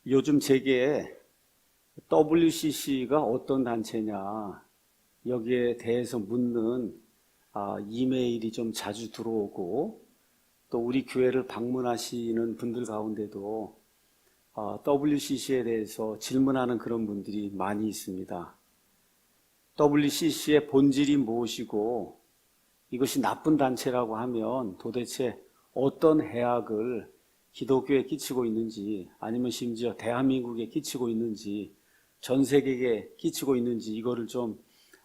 요즘 제게 WCC가 어떤 단체냐 여기에 대해서 묻는 이메일이 좀 자주 들어오고, 또 우리 교회를 방문하시는 분들 가운데도 WCC에 대해서 질문하는 그런 분들이 많이 있습니다. WCC의 본질이 무엇이고 이것이 나쁜 단체라고 하면 도대체 어떤 해악을 기독교에 끼치고 있는지, 아니면 심지어 대한민국에 끼치고 있는지, 전 세계에 끼치고 있는지 이거를 좀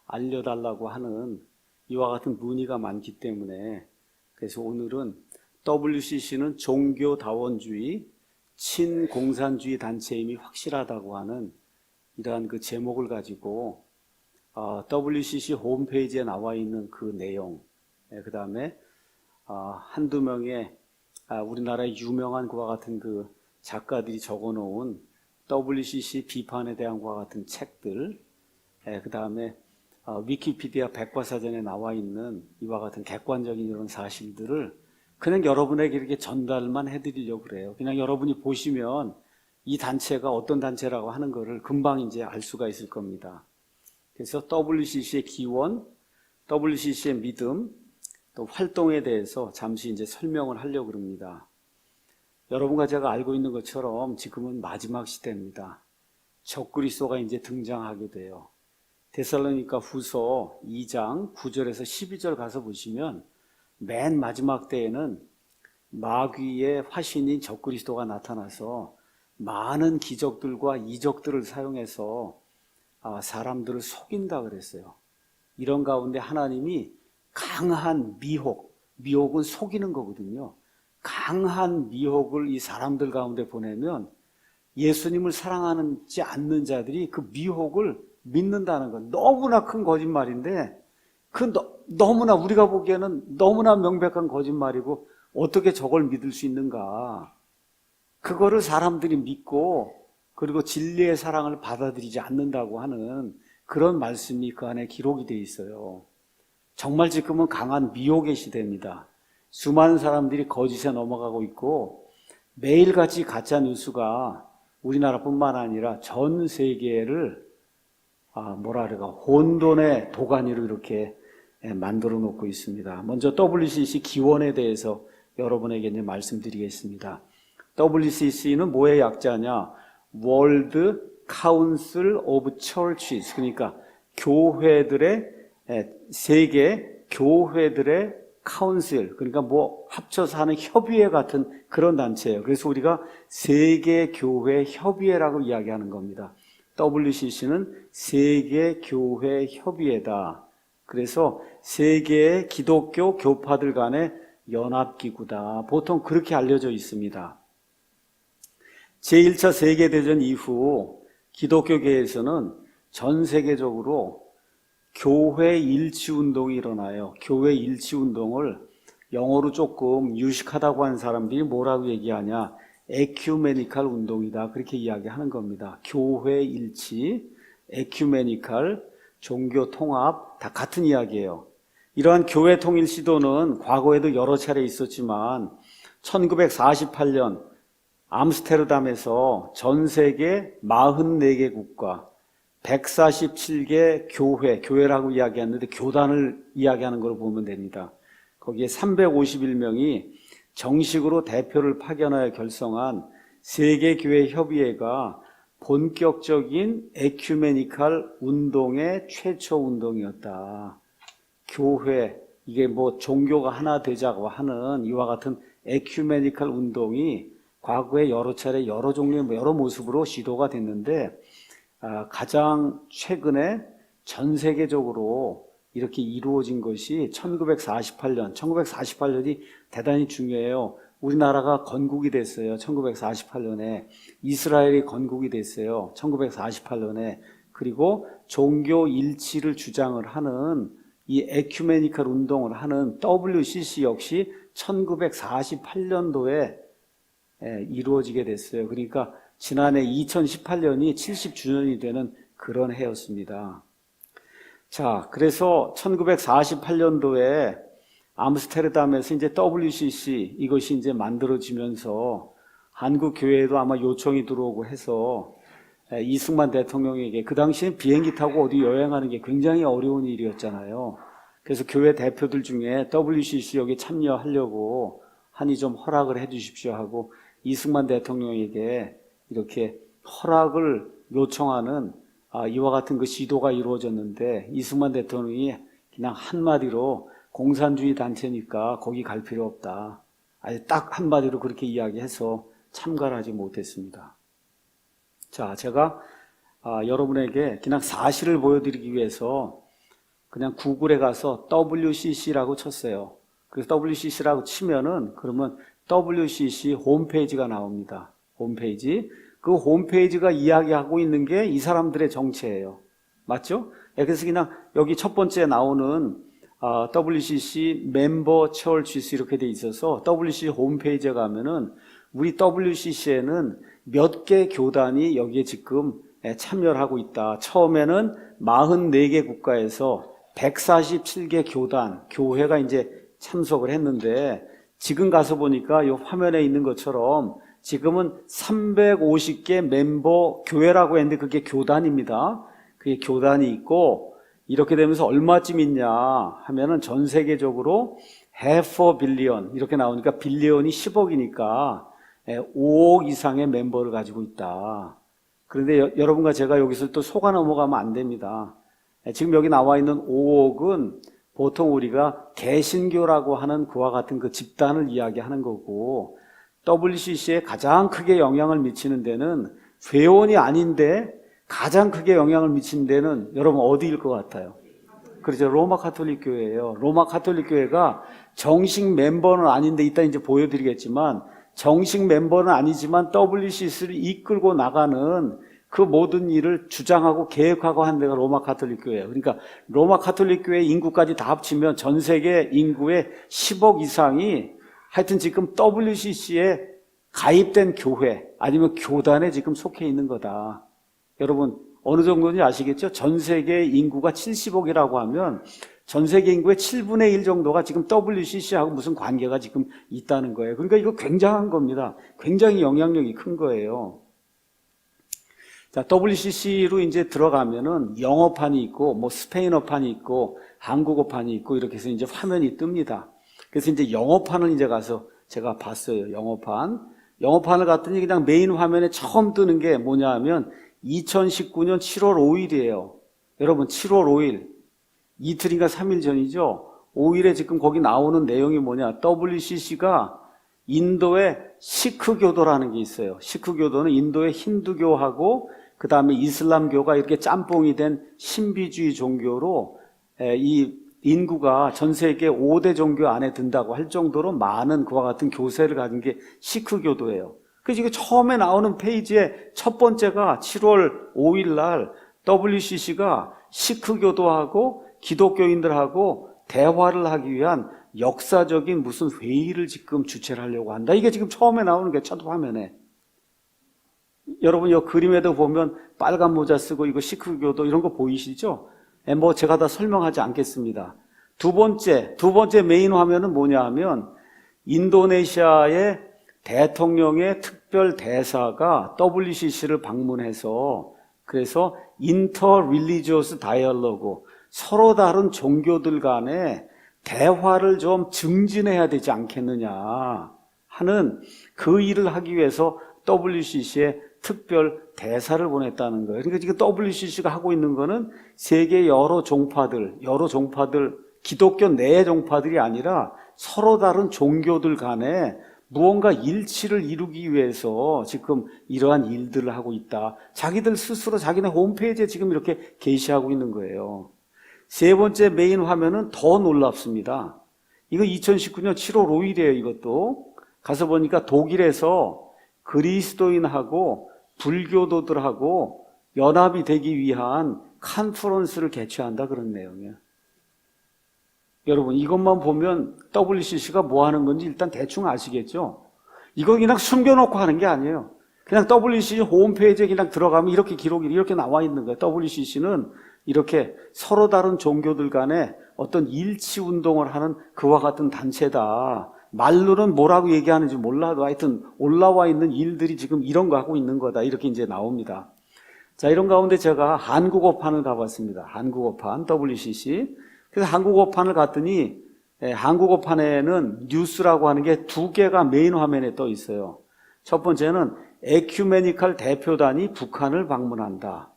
알려달라고 하는 이와 같은 문의가 많기 때문에, 그래서 오늘은 WCC는 종교다원주의, 친공산주의 단체임이 확실하다고 하는 이러한 그 제목을 가지고 WCC 홈페이지에 나와 있는 그 내용, 그 다음에 한두 명의 우리나라의 유명한 그와 같은 그 작가들이 적어놓은 WCC 비판에 대한 그와 같은 책들, 그 다음에 위키피디아 백과사전에 나와 있는 이와 같은 객관적인 이런 사실들을 그냥 여러분에게 이렇게 전달만 해드리려고 그래요. 그냥 여러분이 보시면 이 단체가 어떤 단체라고 하는 거를 금방 이제 알 수가 있을 겁니다. 그래서 WCC의 기원, WCC의 믿음, 또 활동에 대해서 잠시 이제 설명을 하려고 합니다. 여러분과 제가 알고 있는 것처럼 지금은 마지막 시대입니다. 적그리스도가 이제 등장하게 돼요. 데살로니가 후서 2장 9절에서 12절 가서 보시면 맨 마지막 때에는 마귀의 화신인 적그리스도가 나타나서 많은 기적들과 이적들을 사용해서 사람들을 속인다 그랬어요. 이런 가운데 하나님이 강한 미혹은 속이는 거거든요. 강한 미혹을 이 사람들 가운데 보내면 예수님을 사랑하지 않는 자들이 그 미혹을 믿는다는 건 너무나 큰 거짓말인데, 너무나 우리가 보기에는 너무나 명백한 거짓말이고 어떻게 저걸 믿을 수 있는가. 그거를 사람들이 믿고 그리고 진리의 사랑을 받아들이지 않는다고 하는 그런 말씀이 그 안에 기록이 되어 있어요. 정말 지금은 강한 미혹의 시대입니다. 수많은 사람들이 거짓에 넘어가고 있고 매일같이 가짜 뉴스가 우리나라뿐만 아니라 전 세계를 혼돈의 도가니로 이렇게 만들어 놓고 있습니다. 먼저 WCC 기원에 대해서 여러분에게 이제 말씀드리겠습니다. WCC는 뭐의 약자냐? World Council of Churches, 그러니까 세계 교회들의 카운슬, 그러니까 합쳐서 하는 협의회 같은 그런 단체예요. 그래서 우리가 세계교회 협의회라고 이야기하는 겁니다. WCC는 세계교회 협의회다. 그래서 세계의 기독교 교파들 간의 연합기구다. 보통 그렇게 알려져 있습니다. 제1차 세계대전 이후 기독교계에서는 전 세계적으로 교회 일치운동이 일어나요. 교회 일치운동을 영어로 조금 유식하다고 하는 사람들이 뭐라고 얘기하냐? 에큐메니칼 운동이다. 그렇게 이야기하는 겁니다. 교회 일치, 에큐메니칼, 종교 통합, 다 같은 이야기예요. 이러한 교회 통일 시도는 과거에도 여러 차례 있었지만 1948년 암스테르담에서 전 세계 44개 국가 147개 교회라고 이야기하는데 교단을 이야기하는 걸 보면 됩니다. 거기에 351명이 정식으로 대표를 파견하여 결성한 세계교회협의회가 본격적인 에큐메니칼 운동의 최초 운동이었다. 교회, 이게 종교가 하나 되자고 하는 이와 같은 에큐메니칼 운동이 과거에 여러 차례 여러 종류의 여러 모습으로 시도가 됐는데, 가장 최근에 전 세계적으로 이렇게 이루어진 것이 1948년이 대단히 중요해요. 우리나라가 건국이 됐어요. 1948년에 이스라엘이 건국이 됐어요. 1948년에 그리고 종교 일치를 주장을 하는 이 에큐메니칼 운동을 하는 WCC 역시 1948년도에 이루어지게 됐어요. 그러니까 지난해 2018년이 70주년이 되는 그런 해였습니다. 자, 그래서 1948년도에 암스테르담에서 이제 WCC 이것이 이제 만들어지면서 한국 교회에도 아마 요청이 들어오고 해서 이승만 대통령에게 그 당시에 비행기 타고 어디 여행하는 게 굉장히 어려운 일이었잖아요. 그래서 교회 대표들 중에 WCC 여기 참여하려고 하니 좀 허락을 해 주십시오 하고 이승만 대통령에게 이렇게 허락을 요청하는 이와 같은 그 시도가 이루어졌는데 이승만 대통령이 그냥 한마디로 공산주의 단체니까 거기 갈 필요 없다. 아예 딱 한마디로 그렇게 이야기해서 참가를 하지 못했습니다. 자, 제가 여러분에게 그냥 사실을 보여드리기 위해서 그냥 구글에 가서 WCC라고 쳤어요. 그래서 WCC라고 치면은 그러면 WCC 홈페이지가 나옵니다. 홈페이지. 그 홈페이지가 이야기하고 있는 게 이 사람들의 정체예요. 맞죠? 그래서 그냥 여기 첫 번째 나오는 WCC 멤버 처치스 이렇게 돼 있어서 WCC 홈페이지에 가면은 우리 WCC에는 몇 개 교단이 여기에 지금 참여를 하고 있다. 처음에는 44개 국가에서 147개 교단, 교회가 이제 참석을 했는데 지금 가서 보니까 이 화면에 있는 것처럼 지금은 350개 멤버 교회라고 했는데 그게 교단입니다. 그게 교단이 있고 이렇게 되면서 얼마쯤 있냐 하면은 전 세계적으로 half a billion 이렇게 나오니까 빌리언이 10억이니까 5억 이상의 멤버를 가지고 있다. 그런데 여러분과 제가 여기서 또 속아 넘어가면 안 됩니다. 지금 여기 나와 있는 5억은 보통 우리가 개신교라고 하는 그와 같은 그 집단을 이야기하는 거고 WCC에 가장 크게 영향을 미치는 데는 회원이 아닌데 가장 크게 영향을 미치는 데는 여러분 어디일 것 같아요? 그렇죠. 로마 가톨릭 교회예요. 로마 가톨릭 교회가 정식 멤버는 아닌데 이따 이제 보여드리겠지만 정식 멤버는 아니지만 WCC를 이끌고 나가는 그 모든 일을 주장하고 계획하고 한 데가 로마 가톨릭 교회예요. 그러니까 로마 가톨릭 교회 인구까지 다 합치면 전 세계 인구의 10억 이상이 하여튼 지금 WCC에 가입된 교회 아니면 교단에 지금 속해 있는 거다. 여러분 어느 정도인지 아시겠죠? 전 세계 인구가 70억이라고 하면 전 세계 인구의 7분의 1 정도가 지금 WCC하고 무슨 관계가 지금 있다는 거예요. 그러니까 이거 굉장한 겁니다. 굉장히 영향력이 큰 거예요. 자, WCC로 이제 들어가면은 영어판이 있고, 뭐 스페인어판이 있고, 한국어판이 있고, 이렇게 해서 이제 화면이 뜹니다. 그래서 이제 영어판을 이제 가서 제가 봤어요. 영어판을 갔더니 그냥 메인 화면에 처음 뜨는 게 뭐냐 하면 2019년 7월 5일이에요. 여러분, 7월 5일. 이틀인가 3일 전이죠. 5일에 지금 거기 나오는 내용이 뭐냐. WCC가 인도의 시크교도라는 게 있어요. 시크교도는 인도의 힌두교하고 그 다음에 이슬람교가 이렇게 짬뽕이 된 신비주의 종교로 이 인구가 전 세계 5대 종교 안에 든다고 할 정도로 많은 그와 같은 교세를 가진 게 시크교도예요. 그래서 이게 처음에 나오는 페이지에 첫 번째가 7월 5일 날 WCC가 시크교도하고 기독교인들하고 대화를 하기 위한 역사적인 무슨 회의를 지금 주최를 하려고 한다. 이게 지금 처음에 나오는 게 첫 화면에. 여러분 이 그림에도 보면 빨간 모자 쓰고 이거 시크교도 이런 거 보이시죠? 뭐 제가 다 설명하지 않겠습니다. 두 번째 메인 화면은 뭐냐 하면 인도네시아의 대통령의 특별 대사가 WCC를 방문해서 그래서 인터 릴리지어스 다이얼로그 서로 다른 종교들 간에 대화를 좀 증진해야 되지 않겠느냐 하는 그 일을 하기 위해서 WCC에 특별 대사를 보냈다는 거예요. 그러니까 지금 WCC가 하고 있는 거는 세계 여러 종파들, 기독교 내 종파들이 아니라 서로 다른 종교들 간에 무언가 일치를 이루기 위해서 지금 이러한 일들을 하고 있다. 자기들 스스로 자기네 홈페이지에 지금 이렇게 게시하고 있는 거예요. 세 번째 메인 화면은 더 놀랍습니다. 이거 2019년 7월 5일이에요, 이것도. 가서 보니까 독일에서 그리스도인하고 불교도들하고 연합이 되기 위한 컨퍼런스를 개최한다 그런 내용이에요. 여러분 이것만 보면 WCC가 뭐 하는 건지 일단 대충 아시겠죠? 이거 그냥 숨겨놓고 하는 게 아니에요. 그냥 WCC 홈페이지에 그냥 들어가면 이렇게 기록이 이렇게 나와 있는 거예요. WCC는 이렇게 서로 다른 종교들 간에 어떤 일치 운동을 하는 그와 같은 단체다. 말로는 뭐라고 얘기하는지 몰라도 하여튼 올라와 있는 일들이 지금 이런 거 하고 있는 거다. 이렇게 이제 나옵니다. 자, 이런 가운데 제가 한국어판을 가봤습니다. 한국어판, WCC. 그래서 한국어판을 갔더니, 한국어판에는 뉴스라고 하는 게 두 개가 메인 화면에 떠 있어요. 첫 번째는 에큐메니칼 대표단이 북한을 방문한다.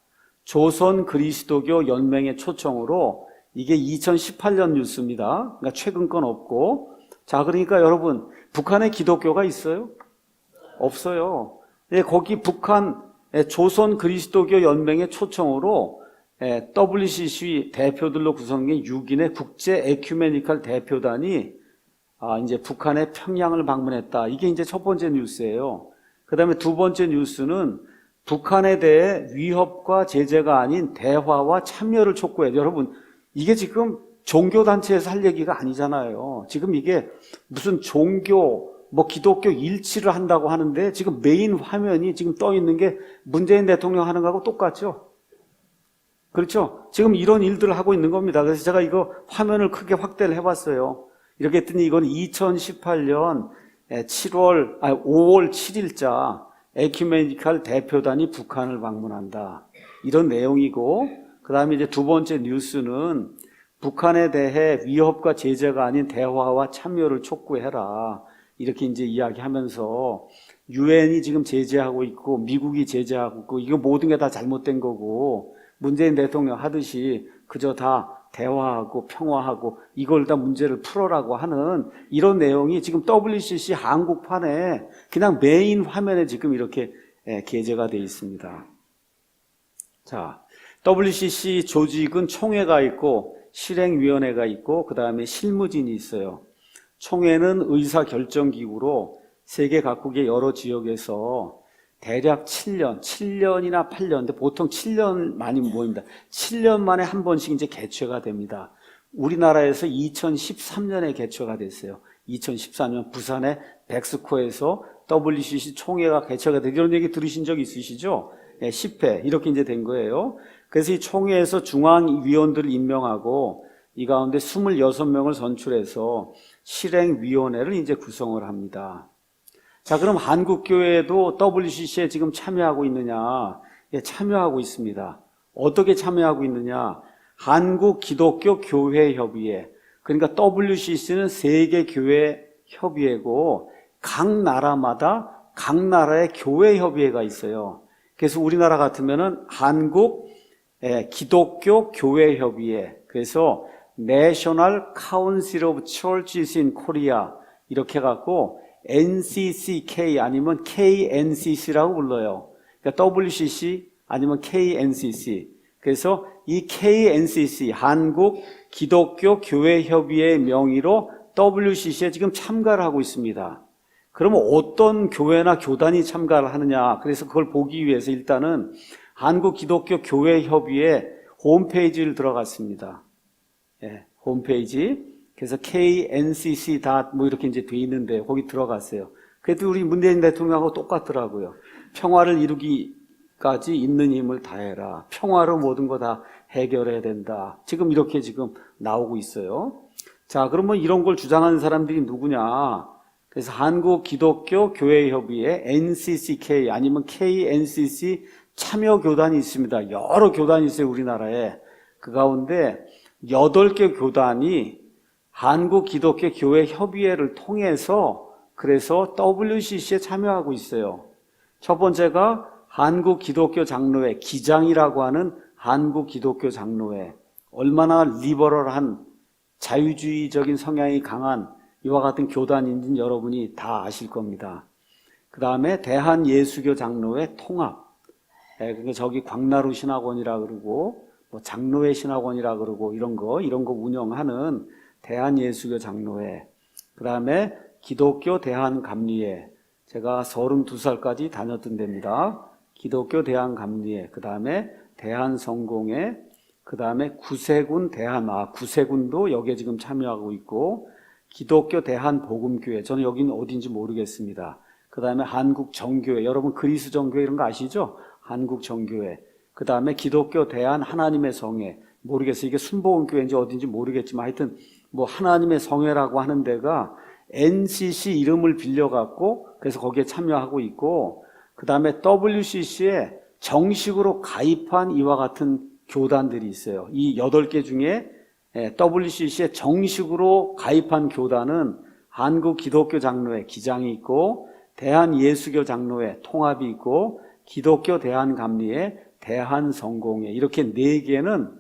조선 그리스도교 연맹의 초청으로 이게 2018년 뉴스입니다. 그러니까 최근 건 없고. 자, 그러니까 여러분, 북한에 기독교가 있어요? 없어요. 거기 북한 조선 그리스도교 연맹의 초청으로 WCC 대표들로 구성된 6인의 국제 에큐메니칼 대표단이 이제 북한의 평양을 방문했다. 이게 이제 첫 번째 뉴스예요. 그 다음에 두 번째 뉴스는 북한에 대해 위협과 제재가 아닌 대화와 참여를 촉구해요. 여러분, 이게 지금 종교단체에서 할 얘기가 아니잖아요. 지금 이게 무슨 종교, 기독교 일치를 한다고 하는데 지금 메인 화면이 지금 떠 있는 게 문재인 대통령 하는 거하고 똑같죠? 그렇죠? 지금 이런 일들을 하고 있는 겁니다. 그래서 제가 이거 화면을 크게 확대를 해봤어요. 이렇게 했더니 이건 2018년 5월 7일자 에큐메니칼 대표단이 북한을 방문한다. 이런 내용이고, 그 다음에 이제 두 번째 뉴스는 북한에 대해 위협과 제재가 아닌 대화와 참여를 촉구해라. 이렇게 이제 이야기하면서 유엔이 지금 제재하고 있고 미국이 제재하고 있고 이거 모든 게 다 잘못된 거고 문재인 대통령 하듯이 그저 다 대화하고 평화하고 이걸 다 문제를 풀어라고 하는 이런 내용이 지금 WCC 한국판에 그냥 메인 화면에 지금 이렇게 게재가 되어 있습니다. 자, WCC 조직은 총회가 있고 실행위원회가 있고 그 다음에 실무진이 있어요. 총회는 의사결정기구로 세계 각국의 여러 지역에서 대략 7년이나 8년, 근데 보통 7년 많이 모입니다. 7년 만에 한 번씩 이제 개최가 됩니다. 우리나라에서 2013년에 개최가 됐어요. 2014년 부산의 백스코에서 WCC 총회가 개최가 되고 이런 얘기 들으신 적 있으시죠? 10회 이렇게 이제 된 거예요. 그래서 이 총회에서 중앙위원들을 임명하고 이 가운데 26명을 선출해서 실행위원회를 이제 구성을 합니다. 자, 그럼 한국교회도 WCC에 지금 참여하고 있느냐? 예, 참여하고 있습니다. 어떻게 참여하고 있느냐? 한국기독교교회협의회. 그러니까 WCC는 세계교회협의회고 각 나라마다 각 나라의 교회협의회가 있어요. 그래서 우리나라 같으면은 한국 기독교교회협의회. 그래서 National Council of Churches in Korea 이렇게 해갖고 NCCK 아니면 KNCC라고 불러요. 그러니까 WCC 아니면 KNCC. 그래서 이 KNCC 한국 기독교 교회협의회 명의로 WCC에 지금 참가를 하고 있습니다. 그러면 어떤 교회나 교단이 참가를 하느냐? 그래서 그걸 보기 위해서 일단은 한국 기독교 교회협의회 홈페이지를 들어갔습니다. 예, 홈페이지. 그래서 KNCC 이렇게 이제 돼 있는데 거기 들어갔어요. 그래도 우리 문재인 대통령하고 똑같더라고요. 평화를 이루기까지 있는 힘을 다해라. 평화로 모든 거 다 해결해야 된다. 지금 이렇게 지금 나오고 있어요. 자, 그러면 이런 걸 주장하는 사람들이 누구냐? 그래서 한국 기독교 교회협의회 NCCK 아니면 KNCC 참여 교단이 있습니다. 여러 교단이 있어요, 우리나라에. 그 가운데 8개 교단이 한국 기독교 교회 협의회를 통해서 그래서 WCC에 참여하고 있어요. 첫 번째가 한국 기독교 장로회 기장이라고 하는 한국 기독교 장로회. 얼마나 리버럴한 자유주의적인 성향이 강한 이와 같은 교단인지는 여러분이 다 아실 겁니다. 그 다음에 대한예수교 장로회 통합. 그러니까 저기 광나루 신학원이라 그러고 장로회 신학원이라 그러고 이런 거 운영하는 대한예수교 장로회, 그 다음에 기독교 대한감리회, 제가 32살까지 다녔던 데입니다. 기독교 대한감리회, 그 다음에 대한성공회, 그 다음에 구세군 구세군도 여기에 지금 참여하고 있고, 기독교 대한복음교회, 저는 여기는 어딘지 모르겠습니다. 그 다음에 한국정교회, 여러분 그리스정교회 이런 거 아시죠? 한국정교회, 그 다음에 기독교 대한하나님의 성회, 모르겠어요. 이게 순복음교회인지 어딘지 모르겠지만 하여튼 하나님의 성회라고 하는 데가 NCC 이름을 빌려갖고 그래서 거기에 참여하고 있고, 그 다음에 WCC에 정식으로 가입한 이와 같은 교단들이 있어요. 이 8개 중에 WCC에 정식으로 가입한 교단은 한국기독교장로회 기장이 있고, 대한예수교 장로회 통합이 있고, 기독교 대한감리회, 대한성공회, 이렇게 4개는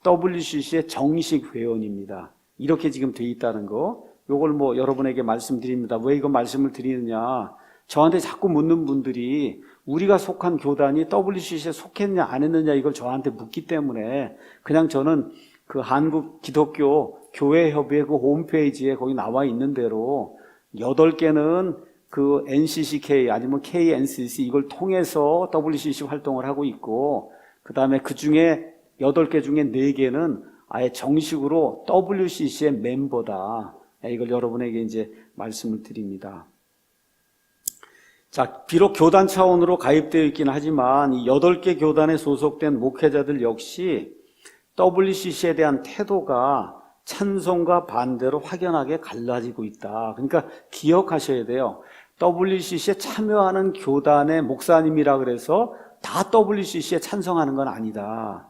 WCC의 정식 회원입니다. 이렇게 지금 돼 있다는 거, 요걸 뭐 여러분에게 말씀드립니다. 왜 이거 말씀을 드리느냐, 저한테 자꾸 묻는 분들이 우리가 속한 교단이 WCC에 속했냐 안 했느냐 이걸 저한테 묻기 때문에, 그냥 저는 그 한국기독교 교회협의회 그 홈페이지에 거기 나와 있는 대로 8개는 그 NCCK 아니면 KNCC 이걸 통해서 WCC 활동을 하고 있고, 그 다음에 그 중에 8개 중에 4개는 아예 정식으로 WCC의 멤버다. 이걸 여러분에게 이제 말씀을 드립니다. 자, 비록 교단 차원으로 가입되어 있긴 하지만 이 8개 교단에 소속된 목회자들 역시 WCC에 대한 태도가 찬성과 반대로 확연하게 갈라지고 있다. 그러니까 기억하셔야 돼요. WCC에 참여하는 교단의 목사님이라 그래서 다 WCC에 찬성하는 건 아니다.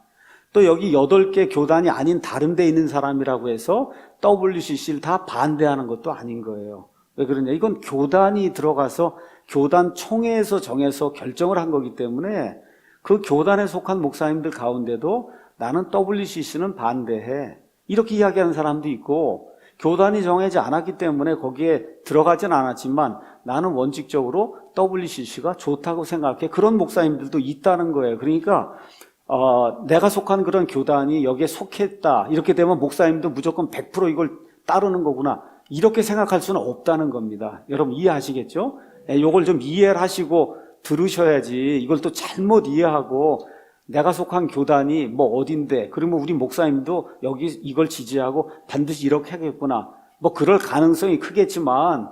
또 여기 8개 교단이 아닌 다른 데 있는 사람이라고 해서 WCC를 다 반대하는 것도 아닌 거예요. 왜 그러냐? 이건 교단이 들어가서 교단 총회에서 정해서 결정을 한 거기 때문에 그 교단에 속한 목사님들 가운데도 나는 WCC는 반대해, 이렇게 이야기하는 사람도 있고, 교단이 정하지 않았기 때문에 거기에 들어가진 않았지만 나는 원칙적으로 WCC가 좋다고 생각해, 그런 목사님들도 있다는 거예요. 그러니까 내가 속한 그런 교단이 여기에 속했다 이렇게 되면 목사님도 무조건 100% 이걸 따르는 거구나 이렇게 생각할 수는 없다는 겁니다. 여러분 이해하시겠죠? 이걸 좀 이해를 하시고 들으셔야지, 이걸 또 잘못 이해하고 내가 속한 교단이 뭐 어딘데 그러면 우리 목사님도 여기 이걸 지지하고 반드시 이렇게 하겠구나, 뭐 그럴 가능성이 크겠지만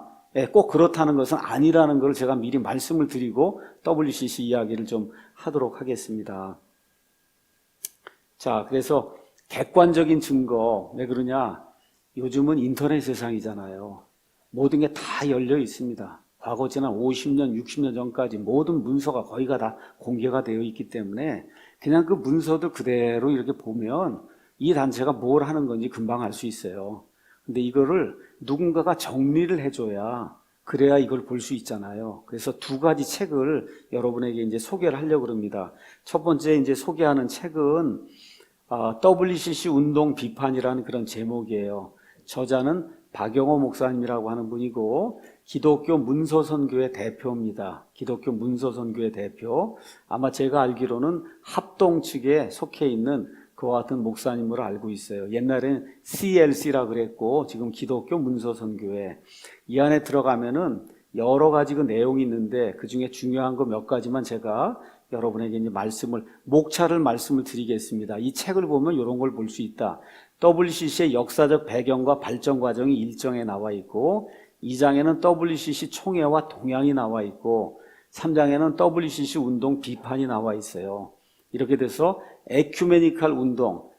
꼭 그렇다는 것은 아니라는 걸 제가 미리 말씀을 드리고 WCC 이야기를 좀 하도록 하겠습니다. 자, 그래서 객관적인 증거, 왜 그러냐? 요즘은 인터넷 세상이잖아요. 모든 게 다 열려 있습니다. 과거 지난 50년, 60년 전까지 모든 문서가 거의가 다 공개가 되어 있기 때문에 그냥 그 문서들 그대로 이렇게 보면 이 단체가 뭘 하는 건지 금방 알 수 있어요. 근데 이거를 누군가가 정리를 해줘야, 그래야 이걸 볼 수 있잖아요. 그래서 2가지 책을 여러분에게 이제 소개를 하려고 합니다. 첫 번째 이제 소개하는 책은 WCC 운동 비판이라는 그런 제목이에요. 저자는 박영호 목사님이라고 하는 분이고 기독교 문서선교회 대표입니다. 기독교 문서선교회 대표. 아마 제가 알기로는 합동 측에 속해 있는 그와 같은 목사님으로 알고 있어요. 옛날에는 CLC라 그랬고 지금 기독교 문서선교회. 이 안에 들어가면은 여러 가지 그 내용이 있는데 그 중에 중요한 거 몇 가지만 제가 여러분에게 이제 목차를 말씀을 드리겠습니다. 이 책을 보면 이런 걸 볼 수 있다. WCC의 역사적 배경과 발전 과정이 1장에 나와 있고, 2장에는 WCC 총회와 동향이 나와 있고, 3장에는 WCC 운동 비판이 나와 있어요. 이렇게 돼서 에큐메니칼 운동,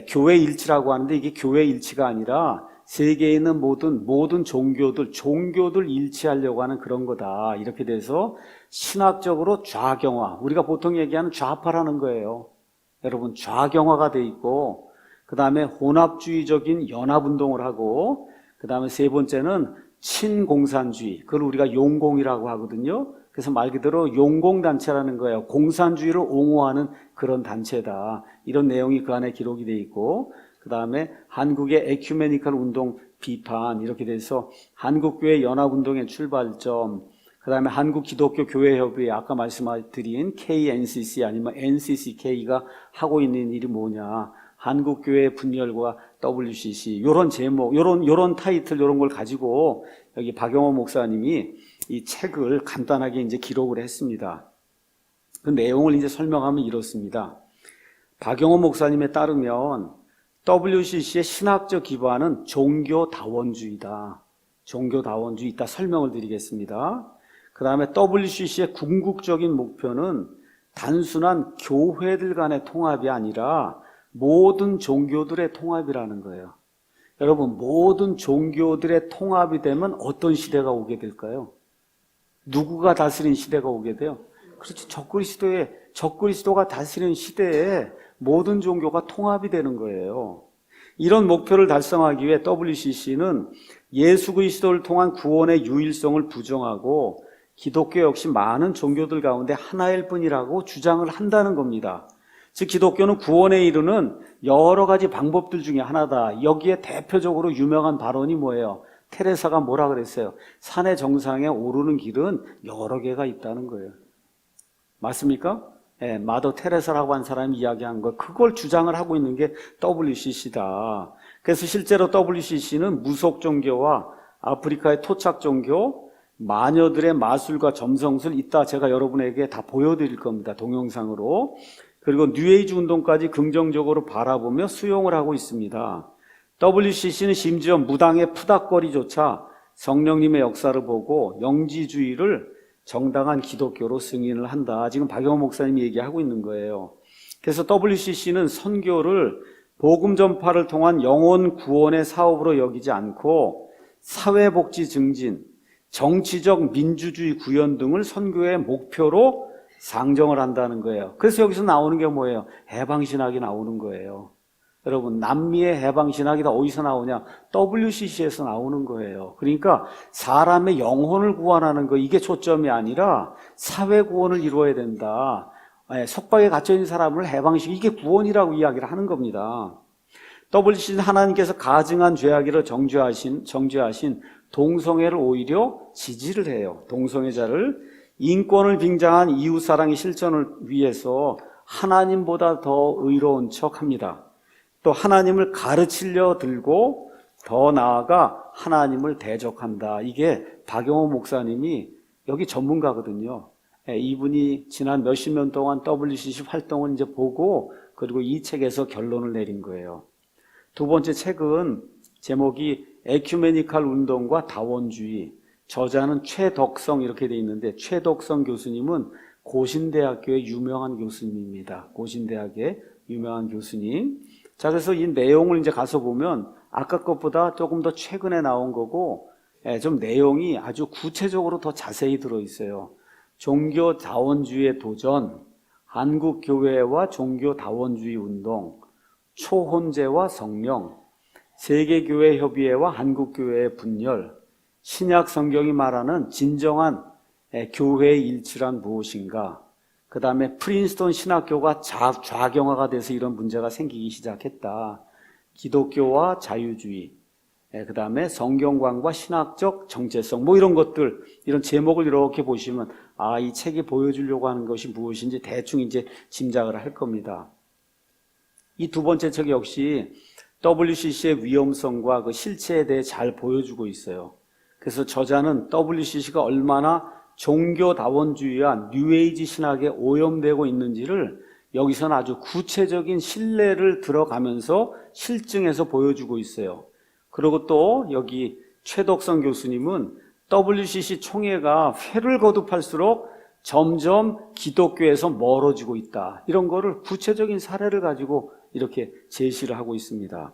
교회 일치라고 하는데 이게 교회 일치가 아니라 세계에 있는 모든 종교들 일치하려고 하는 그런 거다. 이렇게 돼서 신학적으로 좌경화, 우리가 보통 얘기하는 좌파라는 거예요. 여러분, 좌경화가 돼 있고, 그 다음에 혼합주의적인 연합운동을 하고, 그 다음에 3번째는 친공산주의, 그걸 우리가 용공이라고 하거든요. 그래서 말 그대로 용공단체라는 거예요. 공산주의를 옹호하는 그런 단체다. 이런 내용이 그 안에 기록이 돼 있고, 그 다음에 한국의 에큐메니컬 운동 비판, 이렇게 돼서 한국교회 연합운동의 출발점, 그 다음에 한국기독교교회협의회, 아까 말씀드린 KNCC 아니면 NCCK가 하고 있는 일이 뭐냐, 한국교회 분열과 WCC, 요런 제목, 요런 타이틀, 요런 걸 가지고 여기 박영호 목사님이 이 책을 간단하게 이제 기록을 했습니다. 그 내용을 이제 설명하면 이렇습니다. 박영호 목사님에 따르면 WCC의 신학적 기반은 종교다원주의다. 종교다원주의, 이따 설명을 드리겠습니다. 그 다음에 WCC의 궁극적인 목표는 단순한 교회들 간의 통합이 아니라 모든 종교들의 통합이라는 거예요. 여러분, 모든 종교들의 통합이 되면 어떤 시대가 오게 될까요? 누구가 다스린 시대가 오게 돼요? 그렇지, 적그리스도가 다스리는 시대에 모든 종교가 통합이 되는 거예요. 이런 목표를 달성하기 위해 WCC는 예수 그리스도를 통한 구원의 유일성을 부정하고 기독교 역시 많은 종교들 가운데 하나일 뿐이라고 주장을 한다는 겁니다. 즉 기독교는 구원에 이르는 여러 가지 방법들 중에 하나다. 여기에 대표적으로 유명한 발언이 뭐예요? 테레사가 뭐라 그랬어요? 산의 정상에 오르는 길은 여러 개가 있다는 거예요. 맞습니까? 예, 마더 테레사라고 한 사람이 이야기한 거, 그걸 주장을 하고 있는 게 WCC다. 그래서 실제로 WCC는 무속 종교와 아프리카의 토착 종교, 마녀들의 마술과 점성술, 이따 제가 여러분에게 다 보여드릴 겁니다. 동영상으로. 그리고 뉴에이지 운동까지 긍정적으로 바라보며 수용을 하고 있습니다. WCC는 심지어 무당의 푸닥거리조차 성령님의 역사를 보고 영지주의를 정당한 기독교로 승인을 한다. 지금 박영호 목사님이 얘기하고 있는 거예요. 그래서 WCC는 선교를 복음 전파를 통한 영혼 구원의 사업으로 여기지 않고 사회복지 증진, 정치적 민주주의 구현 등을 선교의 목표로 상정을 한다는 거예요. 그래서 여기서 나오는 게 뭐예요? 해방신학이 나오는 거예요. 여러분, 남미의 해방신학이 다 어디서 나오냐? WCC에서 나오는 거예요. 그러니까 사람의 영혼을 구원하는 거, 이게 초점이 아니라 사회 구원을 이루어야 된다. 속박에 갇혀있는 사람을 해방시키고, 이게 구원이라고 이야기를 하는 겁니다. WCC는 하나님께서 가증한 죄악을 정죄하신 동성애를 오히려 지지를 해요. 동성애자를. 인권을 빙자한 이웃사랑의 실천을 위해서 하나님보다 더 의로운 척합니다. 또 하나님을 가르치려 들고 더 나아가 하나님을 대적한다. 이게 박영호 목사님이 여기 전문가거든요. 이분이 지난 몇십 년 동안 WCC 활동을 이제 보고 그리고 이 책에서 결론을 내린 거예요. 두 번째 책은 제목이 에큐메니칼 운동과 다원주의, 저자는 최덕성 이렇게 돼 있는데, 최덕성 교수님은 고신대학교의 유명한 교수님입니다. 고신대학의 유명한 교수님. 자, 그래서 이 내용을 이제 가서 보면 아까 것보다 조금 더 최근에 나온 거고, 좀 내용이 아주 구체적으로 더 자세히 들어있어요. 종교 다원주의의 도전, 한국교회와 종교 다원주의 운동, 초혼제와 성령, 세계교회 협의회와 한국교회의 분열, 신약 성경이 말하는 진정한 교회의 일치란 무엇인가, 그 다음에 프린스턴 신학교가 좌경화가 돼서 이런 문제가 생기기 시작했다. 기독교와 자유주의, 그 다음에 성경관과 신학적 정체성, 뭐 이런 것들, 이런 제목을 이렇게 보시면 이 책이 보여주려고 하는 것이 무엇인지 대충 이제 짐작을 할 겁니다. 이 두 번째 책 역시 WCC의 위험성과 그 실체에 대해 잘 보여주고 있어요. 그래서 저자는 WCC가 얼마나 종교다원주의와 뉴에이지 신학에 오염되고 있는지를 여기서는 아주 구체적인 신뢰를 들어가면서 실증해서 보여주고 있어요. 그리고 또 여기 최덕성 교수님은 WCC 총회가 회를 거듭할수록 점점 기독교에서 멀어지고 있다. 이런 거를 구체적인 사례를 가지고 이렇게 제시를 하고 있습니다.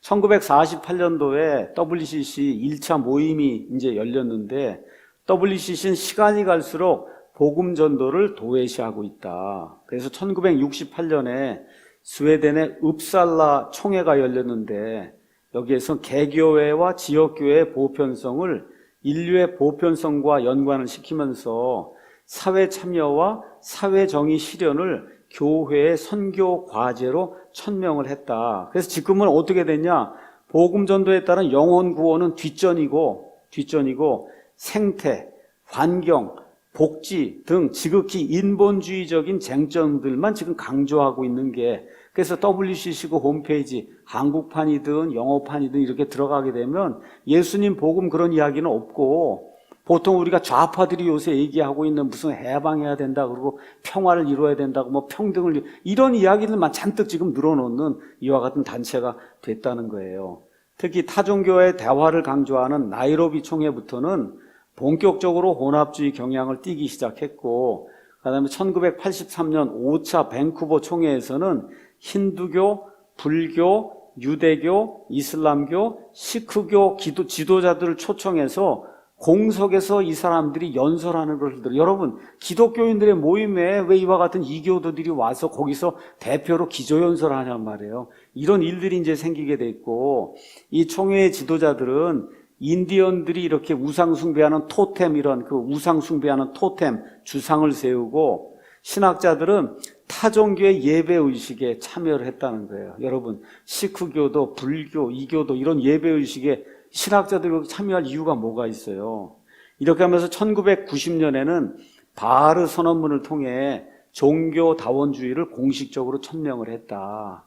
1948년도에 WCC 1차 모임이 이제 열렸는데, WCC는 시간이 갈수록 복음 전도를 도외시하고 있다. 그래서 1968년에 스웨덴의 읍살라 총회가 열렸는데, 여기에서 개교회와 지역교회의 보편성을 인류의 보편성과 연관을 시키면서 사회 참여와 사회 정의 실현을 교회의 선교 과제로 천명을 했다. 그래서 지금은 어떻게 됐냐? 복음 전도에 따른 영혼 구원은 뒷전이고 생태, 환경, 복지 등 지극히 인본주의적인 쟁점들만 지금 강조하고 있는 게, 그래서 WCC 그 홈페이지 한국판이든 영어판이든 이렇게 들어가게 되면 예수님 복음 그런 이야기는 없고, 보통 우리가 좌파들이 요새 얘기하고 있는 무슨 해방해야 된다, 그리고 평화를 이루어야 된다고, 뭐 평등을, 이런 이야기들만 잔뜩 지금 늘어놓는 이와 같은 단체가 됐다는 거예요. 특히 타종교와의 대화를 강조하는 나이로비 총회부터는 본격적으로 혼합주의 경향을 띠기 시작했고, 그 다음에 1983년 5차 밴쿠버 총회에서는 힌두교, 불교, 유대교, 이슬람교, 시크교 지도자들을 초청해서 공석에서 이 사람들이 연설하는 걸 들어요. 여러분, 기독교인들의 모임에 왜 이와 같은 이교도들이 와서 거기서 대표로 기조연설을 하냔 말이에요. 이런 일들이 이제 생기게 돼 있고, 이 총회의 지도자들은 인디언들이 이렇게 우상숭배하는 토템, 이런 그 우상숭배하는 토템, 주상을 세우고, 신학자들은 타종교의 예배의식에 참여를 했다는 거예요. 여러분, 시크교도, 불교, 이교도 이런 예배의식에 신학자들이 참여할 이유가 뭐가 있어요? 이렇게 하면서 1990년에는 바하르 선언문을 통해 종교다원주의를 공식적으로 천명을 했다.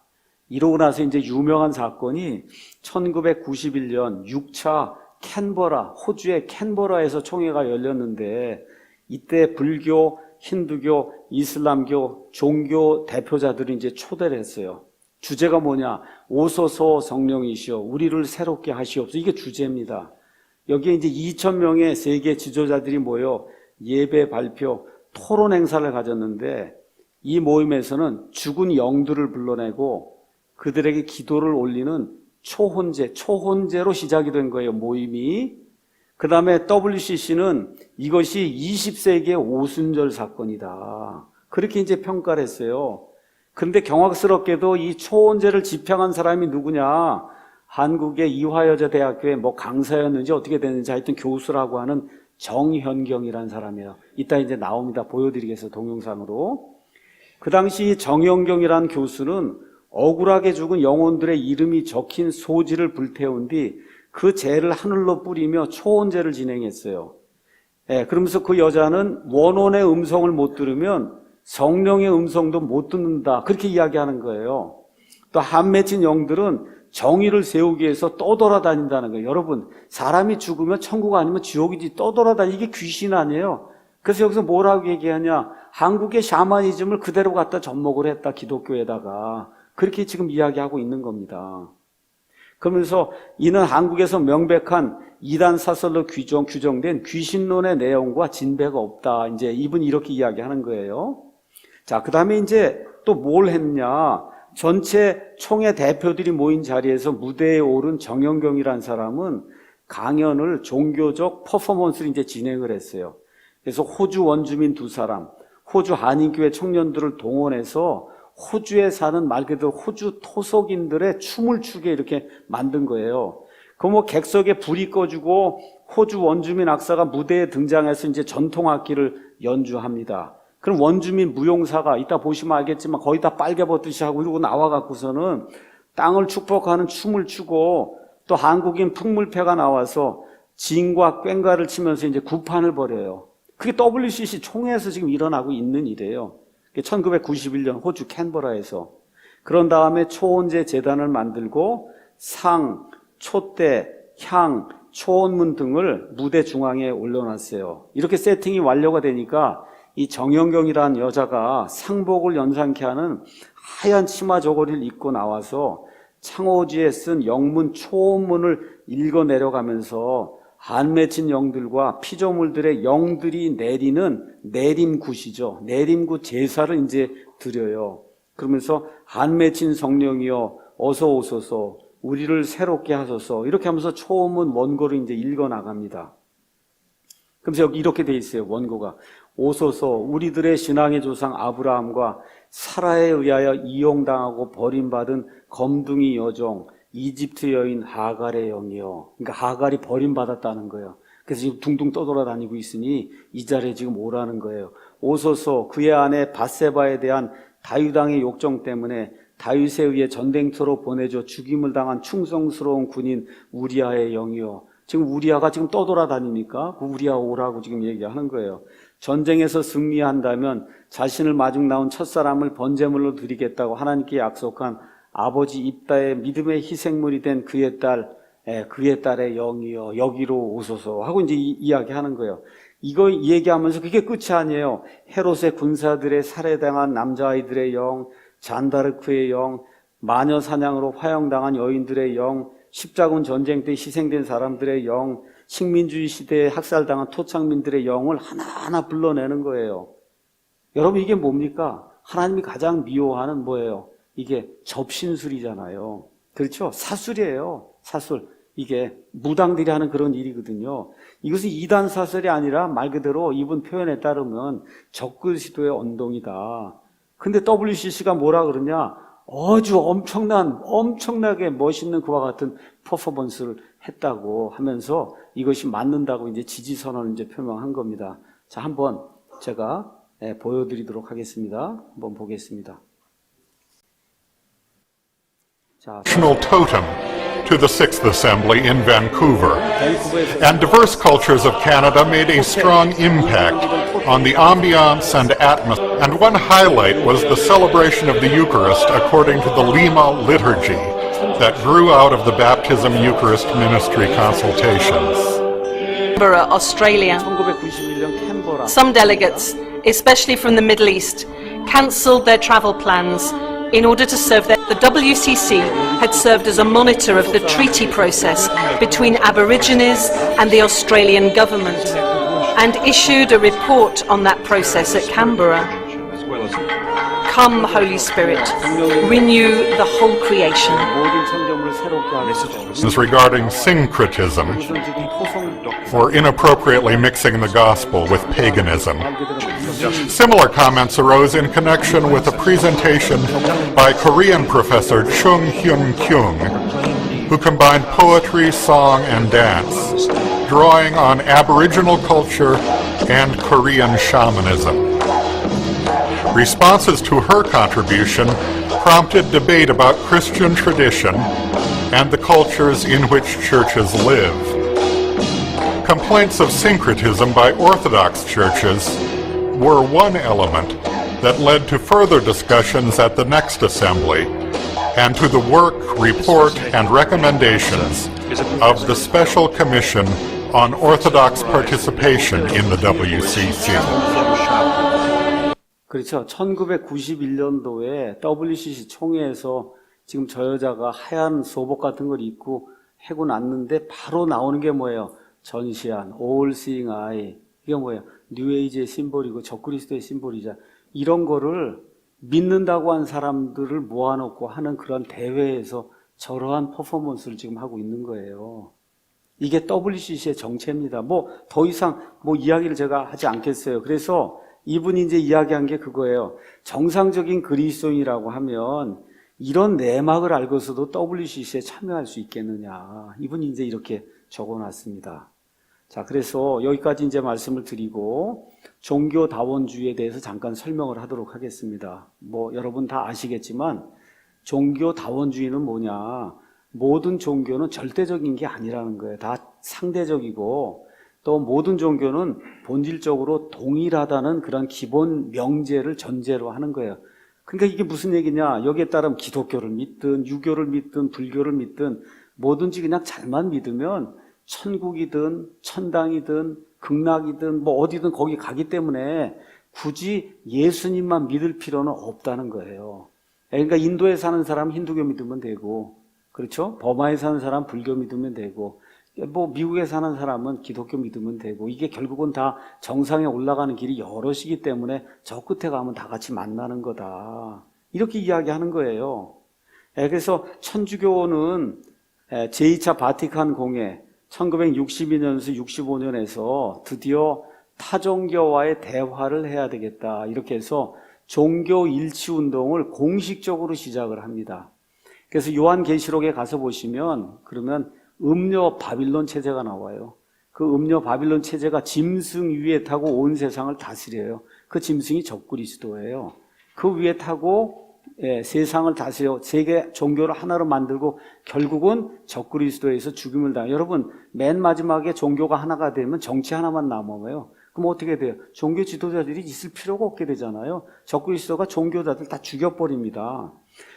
이러고 나서 이제 유명한 사건이 1991년 6차 캔버라, 호주의 캔버라에서 총회가 열렸는데 이때 불교, 힌두교, 이슬람교, 종교 대표자들이 이제 초대를 했어요. 주제가 뭐냐? 오소서 성령이시여 우리를 새롭게 하시옵소서. 이게 주제입니다. 여기에 이제 2,000명의 세계 지도자들이 모여 예배 발표, 토론 행사를 가졌는데 이 모임에서는 죽은 영들을 불러내고 그들에게 기도를 올리는 초혼제로 시작이 된 거예요, 모임이. 그 다음에 WCC는 이것이 20세기의 오순절 사건이다. 그렇게 이제 평가를 했어요. 그런데 경악스럽게도 이 초혼제를 집행한 사람이 누구냐? 한국의 이화여자대학교의 뭐 강사였는지 어떻게 됐는지 하여튼 교수라고 하는 정현경이라는 사람이에요. 이따 이제 나옵니다. 보여드리겠어요, 동영상으로. 그 당시 정현경이라는 교수는 억울하게 죽은 영혼들의 이름이 적힌 소지를 불태운 뒤 그 재를 하늘로 뿌리며 초혼제를 진행했어요. 그러면서 그 여자는 원혼의 음성을 못 들으면 성령의 음성도 못 듣는다. 그렇게 이야기하는 거예요. 또 한 맺힌 영들은 정의를 세우기 위해서 떠돌아다닌다는 거예요. 여러분, 사람이 죽으면 천국 아니면 지옥이지 떠돌아다니 이게 귀신 아니에요. 그래서 여기서 뭐라고 얘기하냐? 한국의 샤머니즘을 그대로 갖다 접목을 했다. 기독교에다가. 그렇게 지금 이야기하고 있는 겁니다. 그러면서 이는 한국에서 명백한 이단 사설로 규정된 귀신론의 내용과 진배가 없다. 이제 이분이 이렇게 이야기하는 거예요. 자, 그 다음에 이제 또 뭘 했냐. 전체 총회 대표들이 모인 자리에서 무대에 오른 정영경이라는 사람은 강연을 종교적 퍼포먼스를 이제 진행을 했어요. 그래서 호주 원주민 2사람, 호주 한인교회 청년들을 동원해서 호주에 사는 말 그대로 호주 토속인들의 춤을 추게 이렇게 만든 거예요. 그 뭐 객석에 불이 꺼지고 호주 원주민 악사가 무대에 등장해서 이제 전통 악기를 연주합니다. 그럼 원주민 무용사가 이따 보시면 알겠지만 거의 다 빨개 벗듯이 하고 이러고 나와갖고서는 땅을 축복하는 춤을 추고 또 한국인 풍물패가 나와서 진과 꽹과를 치면서 이제 구판을 벌여요. 그게 WCC 총회에서 지금 일어나고 있는 일이에요. 1991년 호주 캔버라에서. 그런 다음에 초혼제 재단을 만들고 상, 촛대, 향, 초혼문 등을 무대 중앙에 올려놨어요. 이렇게 세팅이 완료가 되니까 이 정영경이라는 여자가 상복을 연상케 하는 하얀 치마 저고리를 입고 나와서 창호지에 쓴 영문 초혼문을 읽어 내려가면서 안 맺힌 영들과 피조물들의 영들이 내리는 내림굿이죠. 내림굿 제사를 이제 드려요. 그러면서 안 맺힌 성령이여 어서 오소서 우리를 새롭게 하소서 이렇게 하면서 초음은 원고를 이제 읽어 나갑니다. 그래서 여기 이렇게 돼 있어요. 원고가 오소서 우리들의 신앙의 조상 아브라함과 사라에 의하여 이용당하고 버림받은 검둥이 여종 이집트 여인 하갈의 영이요. 그러니까 하갈이 버림받았다는 거예요. 그래서 지금 둥둥 떠돌아다니고 있으니 이 자리에 지금 오라는 거예요. 오소서 그의 아내 밧세바에 대한 다윗 왕의 욕정 때문에 다윗에 의해 전쟁터로 보내줘 죽임을 당한 충성스러운 군인 우리아의 영이요. 지금 우리아가 지금 떠돌아다니니까 그 우리아 오라고 지금 얘기하는 거예요. 전쟁에서 승리한다면 자신을 마중 나온 첫사람을 번제물로 드리겠다고 하나님께 약속한 아버지 입다의 믿음의 희생물이 된 그의 딸의 영이여 여기로 오소서 하고 이제 이야기하는 거예요. 이거 얘기하면서 그게 끝이 아니에요. 헤롯의 군사들의 살해당한 남자아이들의 영, 잔다르크의 영, 마녀 사냥으로 화형당한 여인들의 영, 십자군 전쟁 때 희생된 사람들의 영, 식민주의 시대에 학살당한 토착민들의 영을 하나하나 불러내는 거예요. 여러분 이게 뭡니까? 하나님이 가장 미워하는 뭐예요? 이게 접신술이잖아요. 그렇죠. 사술이에요. 사술. 이게 무당들이 하는 그런 일이거든요. 이것은 이단 사설이 아니라 말 그대로 이분 표현에 따르면 적그리스도의 언동이다. 근데 WCC가 뭐라 그러냐? 아주 엄청나게 멋있는 그와 같은 퍼포먼스를 했다고 하면서 이것이 맞는다고 이제 지지 선언을 이제 표명한 겁니다. 자, 한번 제가 보여드리도록 하겠습니다. 한번 보겠습니다. 자, national totem to the 6th Assembly in Vancouver, and diverse cultures of Canada made a strong impact on the ambiance and atmosphere. And one highlight was the celebration of the Eucharist according to the Lima liturgy that grew out of the Baptism Eucharist Ministry consultations. Canberra, Australia. 1991년 캔버라. Some delegates, especially from the Middle East, cancelled their travel plans in order to serve their... The WCC had served as a monitor of the treaty process between Aborigines and the Australian government and issued a report on that process at Canberra. Come, Holy Spirit, renew the whole creation. 모든 창조물을 새롭게 하소서. Regarding syncretism, 우선 지금 토성 or inappropriately mixing the gospel with paganism. 말 그대로 Similar comments arose in connection with a presentation by Korean professor Chung Hyun Kyung, who combined poetry, song, and dance, drawing on Aboriginal culture and Korean shamanism. Responses to her contribution prompted debate about Christian tradition and the cultures in which churches live. Complaints of syncretism by Orthodox churches were one element that led to further discussions at the next assembly and to the work, report, and recommendations of the Special Commission on Orthodox Participation in the WCC. 그렇죠. 1991년도에 WCC 총회에서 지금 저 여자가 하얀 소복 같은 걸 입고 해고 났는데 바로 나오는 게 뭐예요? 전시한 All Seeing Eye. 이게 뭐예요? 뉴에이지의 심볼이고 적그리스도의 심볼이자 이런 거를 믿는다고 한 사람들을 모아놓고 하는 그런 대회에서 저러한 퍼포먼스를 지금 하고 있는 거예요. 이게 WCC의 정체입니다. 뭐 더 이상 뭐 이야기를 제가 하지 않겠어요. 그래서 이분이 이제 이야기한 게 그거예요. 정상적인 그리스도인이라고 하면 이런 내막을 알고서도 WCC에 참여할 수 있겠느냐. 이분이 이제 이렇게 적어놨습니다. 자, 그래서 여기까지 이제 말씀을 드리고 종교다원주의에 대해서 잠깐 설명을 하도록 하겠습니다. 뭐 여러분 다 아시겠지만 종교다원주의는 뭐냐? 모든 종교는 절대적인 게 아니라는 거예요. 다 상대적이고 또 모든 종교는 본질적으로 동일하다는 그런 기본 명제를 전제로 하는 거예요. 그러니까 이게 무슨 얘기냐? 여기에 따르면 기독교를 믿든 유교를 믿든 불교를 믿든 뭐든지 그냥 잘만 믿으면 천국이든 천당이든 극락이든 뭐 어디든 거기 가기 때문에 굳이 예수님만 믿을 필요는 없다는 거예요. 그러니까 인도에 사는 사람 힌두교 믿으면 되고, 그렇죠? 버마에 사는 사람 불교 믿으면 되고, 뭐 미국에 사는 사람은 기독교 믿으면 되고, 이게 결국은 다 정상에 올라가는 길이 여럿이기 때문에 저 끝에 가면 다 같이 만나는 거다. 이렇게 이야기하는 거예요. 그래서 천주교는 제2차 바티칸 공회 1962년에서 65년에서 드디어 타종교와의 대화를 해야 되겠다. 이렇게 해서 종교 일치 운동을 공식적으로 시작을 합니다. 그래서 요한계시록에 가서 보시면 그러면 음녀 바빌론 체제가 나와요. 그 음녀 바빌론 체제가 짐승 위에 타고 온 세상을 다스려요. 그 짐승이 적그리스도예요. 그 위에 타고 세상을 다스려 세계 종교를 하나로 만들고 결국은 적그리스도에서 죽임을 당해요. 여러분 맨 마지막에 종교가 하나가 되면 정치 하나만 남아요. 그럼 어떻게 돼요? 종교 지도자들이 있을 필요가 없게 되잖아요. 적그리스도가 종교자들 다 죽여버립니다.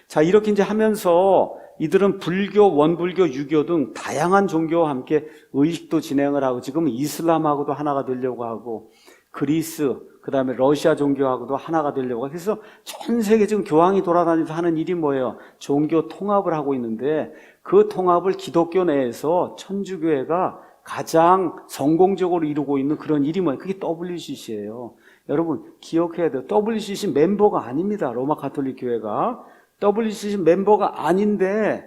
자, 이렇게 이제 하면서 이들은 불교, 원불교, 유교 등 다양한 종교와 함께 의식도 진행을 하고 지금 이슬람하고도 하나가 되려고 하고 그리스, 그 다음에 러시아 종교하고도 하나가 되려고 하고 그래서 전 세계 지금 교황이 돌아다니면서 하는 일이 뭐예요? 종교 통합을 하고 있는데 그 통합을 기독교 내에서 천주교회가 가장 성공적으로 이루고 있는 그런 일이 뭐예요? 그게 WCC예요. 여러분 기억해야 돼요. WCC 멤버가 아닙니다. 로마 가톨릭 교회가. WCC 멤버가 아닌데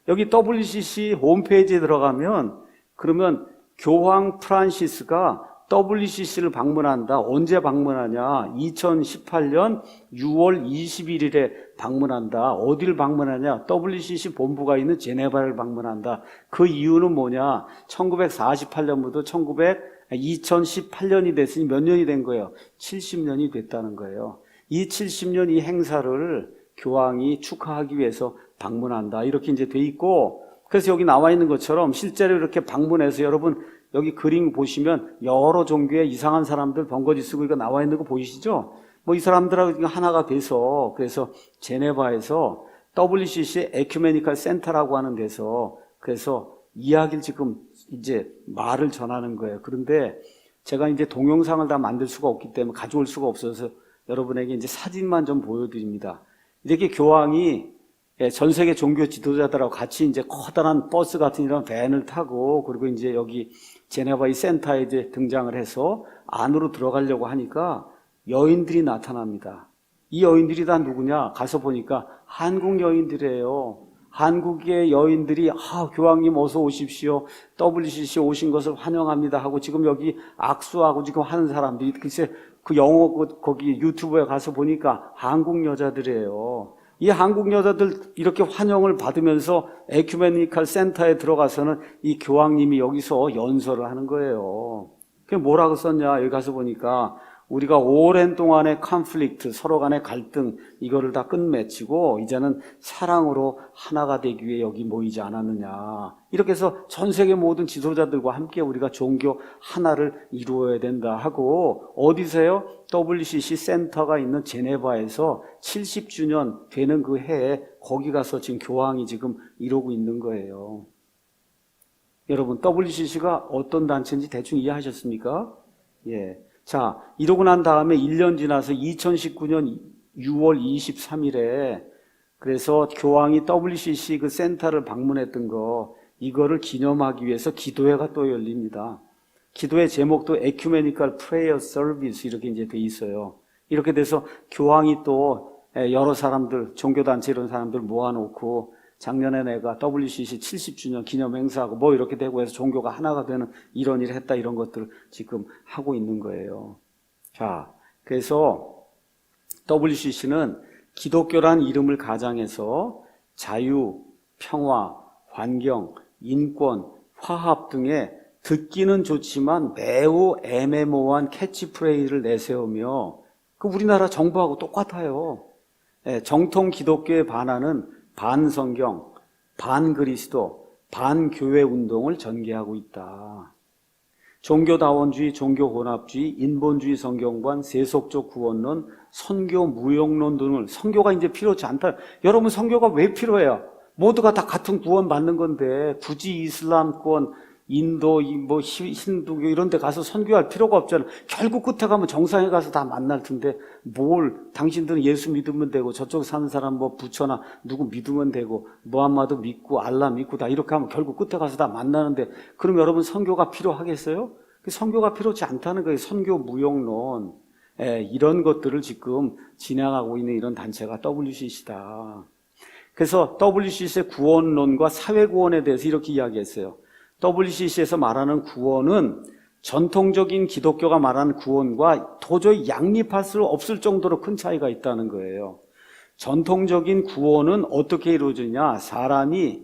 여기 WCC 홈페이지에 들어가면 그러면 교황 프란시스가 WCC를 방문한다. 언제 방문하냐? 2018년 6월 21일에 방문한다. 어디를 방문하냐? WCC 본부가 있는 제네바를 방문한다. 그 이유는 뭐냐? 1948년부터 2018년이 됐으니 몇 년이 된 거예요? 70년이 됐다는 거예요. 이 70년 이 행사를 교황이 축하하기 위해서 방문한다. 이렇게 이제 돼 있고, 그래서 여기 나와 있는 것처럼 실제로 이렇게 방문해서 여러분 여기 그림 보시면 여러 종교의 이상한 사람들 번거지 쓰고 이거 나와 있는 거 보이시죠? 뭐 이 사람들하고 하나가 돼서 그래서 제네바에서 WCC 에큐메니컬 센터라고 하는 데서 그래서 이야기를 지금 이제 말을 전하는 거예요. 그런데 제가 이제 동영상을 다 만들 수가 없기 때문에 가져올 수가 없어서 여러분에게 이제 사진만 좀 보여드립니다. 이렇게 교황이 전 세계 종교 지도자들하고 같이 이제 커다란 버스 같은 이런 밴을 타고 그리고 이제 여기 제네바 이 센터에 이제 등장을 해서 안으로 들어가려고 하니까 여인들이 나타납니다. 이 여인들이 다 누구냐? 가서 보니까 한국 여인들이에요. 한국의 여인들이 교황님 어서 오십시오. WCC 오신 것을 환영합니다 하고 지금 여기 악수하고 지금 하는 사람들이 글쎄 그 영어 거기 유튜브에 가서 보니까 한국 여자들이에요. 이 한국 여자들 이렇게 환영을 받으면서 에큐메니컬 센터에 들어가서는 이 교황님이 여기서 연설을 하는 거예요. 그게 뭐라고 썼냐? 여기 가서 보니까 우리가 오랜 동안의 컨플릭트, 서로 간의 갈등 이거를 다 끝맺히고 이제는 사랑으로 하나가 되기 위해 여기 모이지 않았느냐. 이렇게 해서 전 세계 모든 지도자들과 함께 우리가 종교 하나를 이루어야 된다 하고 어디서요? WCC 센터가 있는 제네바에서 70주년 되는 그 해에 거기 가서 지금 교황이 지금 이루고 있는 거예요. 여러분 WCC가 어떤 단체인지 대충 이해하셨습니까? 예. 자, 이러고 난 다음에 1년 지나서 2019년 6월 23일에 그래서 교황이 WCC 그 센터를 방문했던 거 이거를 기념하기 위해서 기도회가 또 열립니다. 기도회 제목도 에큐메니컬 프레이어 서비스 이렇게 이제 돼 있어요. 이렇게 돼서 교황이 또 여러 사람들, 종교단체 이런 사람들 모아놓고 작년에 내가 WCC 70주년 기념 행사하고 뭐 이렇게 되고 해서 종교가 하나가 되는 이런 일을 했다 이런 것들을 지금 하고 있는 거예요. 자, 그래서 WCC는 기독교란 이름을 가장해서 자유, 평화, 환경, 인권, 화합 등의 듣기는 좋지만 매우 애매모호한 캐치프레이즈를 내세우며 그 우리나라 정부하고 똑같아요. 정통 기독교에 반하는 반성경, 반그리스도, 반교회 운동을 전개하고 있다. 종교다원주의, 종교혼합주의, 인본주의 성경관, 세속적 구원론, 선교 무용론 등을 선교가 이제 필요치 않다. 여러분 선교가 왜 필요해요? 모두가 다 같은 구원 받는 건데 굳이 이슬람권, 인도, 뭐 힌두교 이런 데 가서 선교할 필요가 없잖아요. 결국 끝에 가면 정상에 가서 다 만날 텐데 뭘 당신들은 예수 믿으면 되고 저쪽 사는 사람 뭐 부처나 누구 믿으면 되고 무함마드 믿고 알라 믿고 다 이렇게 하면 결국 끝에 가서 다 만나는데 그럼 여러분 선교가 필요하겠어요? 선교가 필요치 않다는 거예요. 선교 무용론 이런 것들을 지금 진행하고 있는 이런 단체가 WCC다. 그래서 WCC의 구원론과 사회구원에 대해서 이렇게 이야기했어요. WCC에서 말하는 구원은 전통적인 기독교가 말하는 구원과 도저히 양립할 수 없을 정도로 큰 차이가 있다는 거예요. 전통적인 구원은 어떻게 이루어지냐? 사람이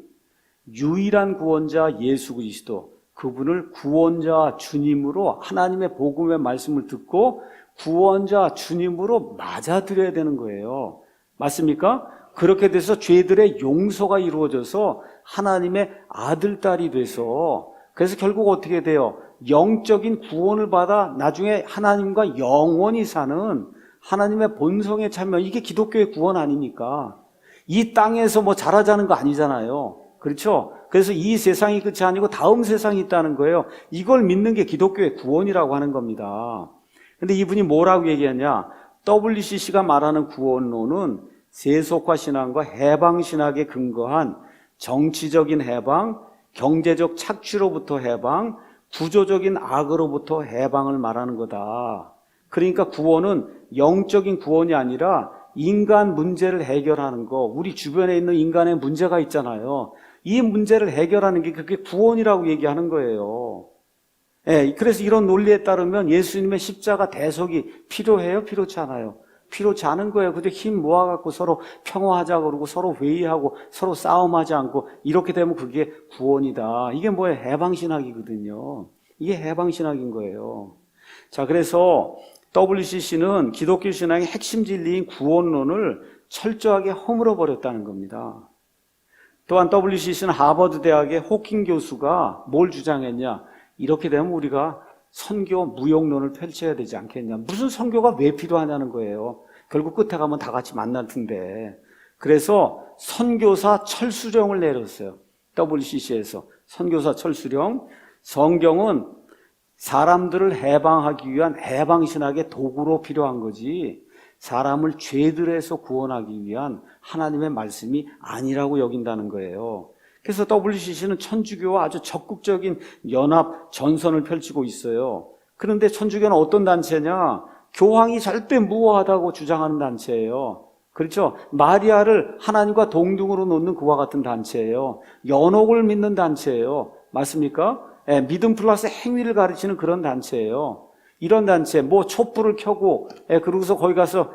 유일한 구원자 예수 그리스도, 그분을 구원자 주님으로 하나님의 복음의 말씀을 듣고 구원자 주님으로 맞아들여야 되는 거예요. 맞습니까? 그렇게 돼서 죄들의 용서가 이루어져서 하나님의 아들, 딸이 돼서 그래서 결국 어떻게 돼요? 영적인 구원을 받아 나중에 하나님과 영원히 사는 하나님의 본성에 참여. 이게 기독교의 구원 아닙니까? 이 땅에서 뭐 잘하자는 거 아니잖아요. 그렇죠? 그래서 이 세상이 끝이 아니고 다음 세상이 있다는 거예요. 이걸 믿는 게 기독교의 구원이라고 하는 겁니다. 근데 이분이 뭐라고 얘기하냐? WCC가 말하는 구원론은 세속화 신앙과 해방 신학에 근거한 정치적인 해방, 경제적 착취로부터 해방, 구조적인 악으로부터 해방을 말하는 거다. 그러니까 구원은 영적인 구원이 아니라 인간 문제를 해결하는 거. 우리 주변에 있는 인간의 문제가 있잖아요. 이 문제를 해결하는 게 그게 구원이라고 얘기하는 거예요. 예, 그래서 이런 논리에 따르면 예수님의 십자가 대속이 필요해요? 필요치 않아요? 필요치 않은 거예요. 그저 힘 모아갖고 서로 평화하자 그러고 서로 회의하고 서로 싸움하지 않고 이렇게 되면 그게 구원이다. 이게 뭐예요? 해방신학이거든요. 이게 해방신학인 거예요. 자, 그래서 WCC는 기독교 신앙의 핵심 진리인 구원론을 철저하게 허물어 버렸다는 겁니다. 또한 WCC는 하버드 대학의 호킹 교수가 뭘 주장했냐? 이렇게 되면 우리가 선교 무용론을 펼쳐야 되지 않겠냐. 무슨 선교가 왜 필요하냐는 거예요. 결국 끝에 가면 다 같이 만날 텐데. 그래서 선교사 철수령을 내렸어요. WCC에서. 선교사 철수령. 성경은 사람들을 해방하기 위한 해방신학의 도구로 필요한 거지 사람을 죄들에서 구원하기 위한 하나님의 말씀이 아니라고 여긴다는 거예요. 그래서 WCC는 천주교와 아주 적극적인 연합 전선을 펼치고 있어요. 그런데 천주교는 어떤 단체냐? 교황이 절대 무효하다고 주장하는 단체예요. 그렇죠? 마리아를 하나님과 동등으로 놓는 그와 같은 단체예요. 연옥을 믿는 단체예요. 맞습니까? 예, 믿음 플러스 행위를 가르치는 그런 단체예요. 이런 단체, 뭐 촛불을 켜고, 그러고서 거기 가서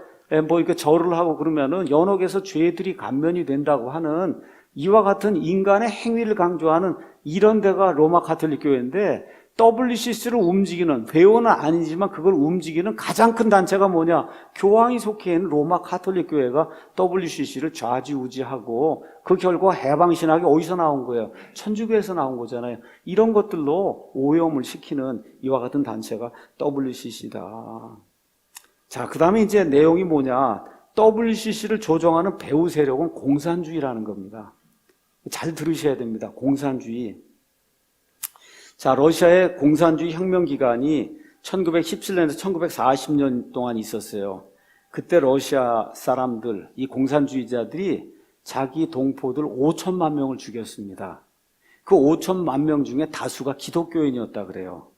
뭐 이렇게 절을 하고 그러면은 연옥에서 죄들이 감면이 된다고 하는 이와 같은 인간의 행위를 강조하는 이런 데가 로마 가톨릭 교회인데 WCC를 움직이는, 회원은 아니지만 그걸 움직이는 가장 큰 단체가 뭐냐? 교황이 속해 있는 로마 가톨릭 교회가 WCC를 좌지우지하고 그 결과 해방신학이 어디서 나온 거예요? 천주교에서 나온 거잖아요. 이런 것들로 오염을 시키는 이와 같은 단체가 WCC다. 자, 그 다음에 이제 내용이 뭐냐? WCC를 조종하는 배후 세력은 공산주의라는 겁니다. 잘 들으셔야 됩니다. 공산주의. 자, 러시아의 공산주의 혁명 기간이 1917년에서 1940년 동안 있었어요. 그때 러시아 사람들, 이 공산주의자들이 자기 동포들 5천만 명을 죽였습니다. 그 5천만 명 중에 다수가 기독교인이었다 그래요.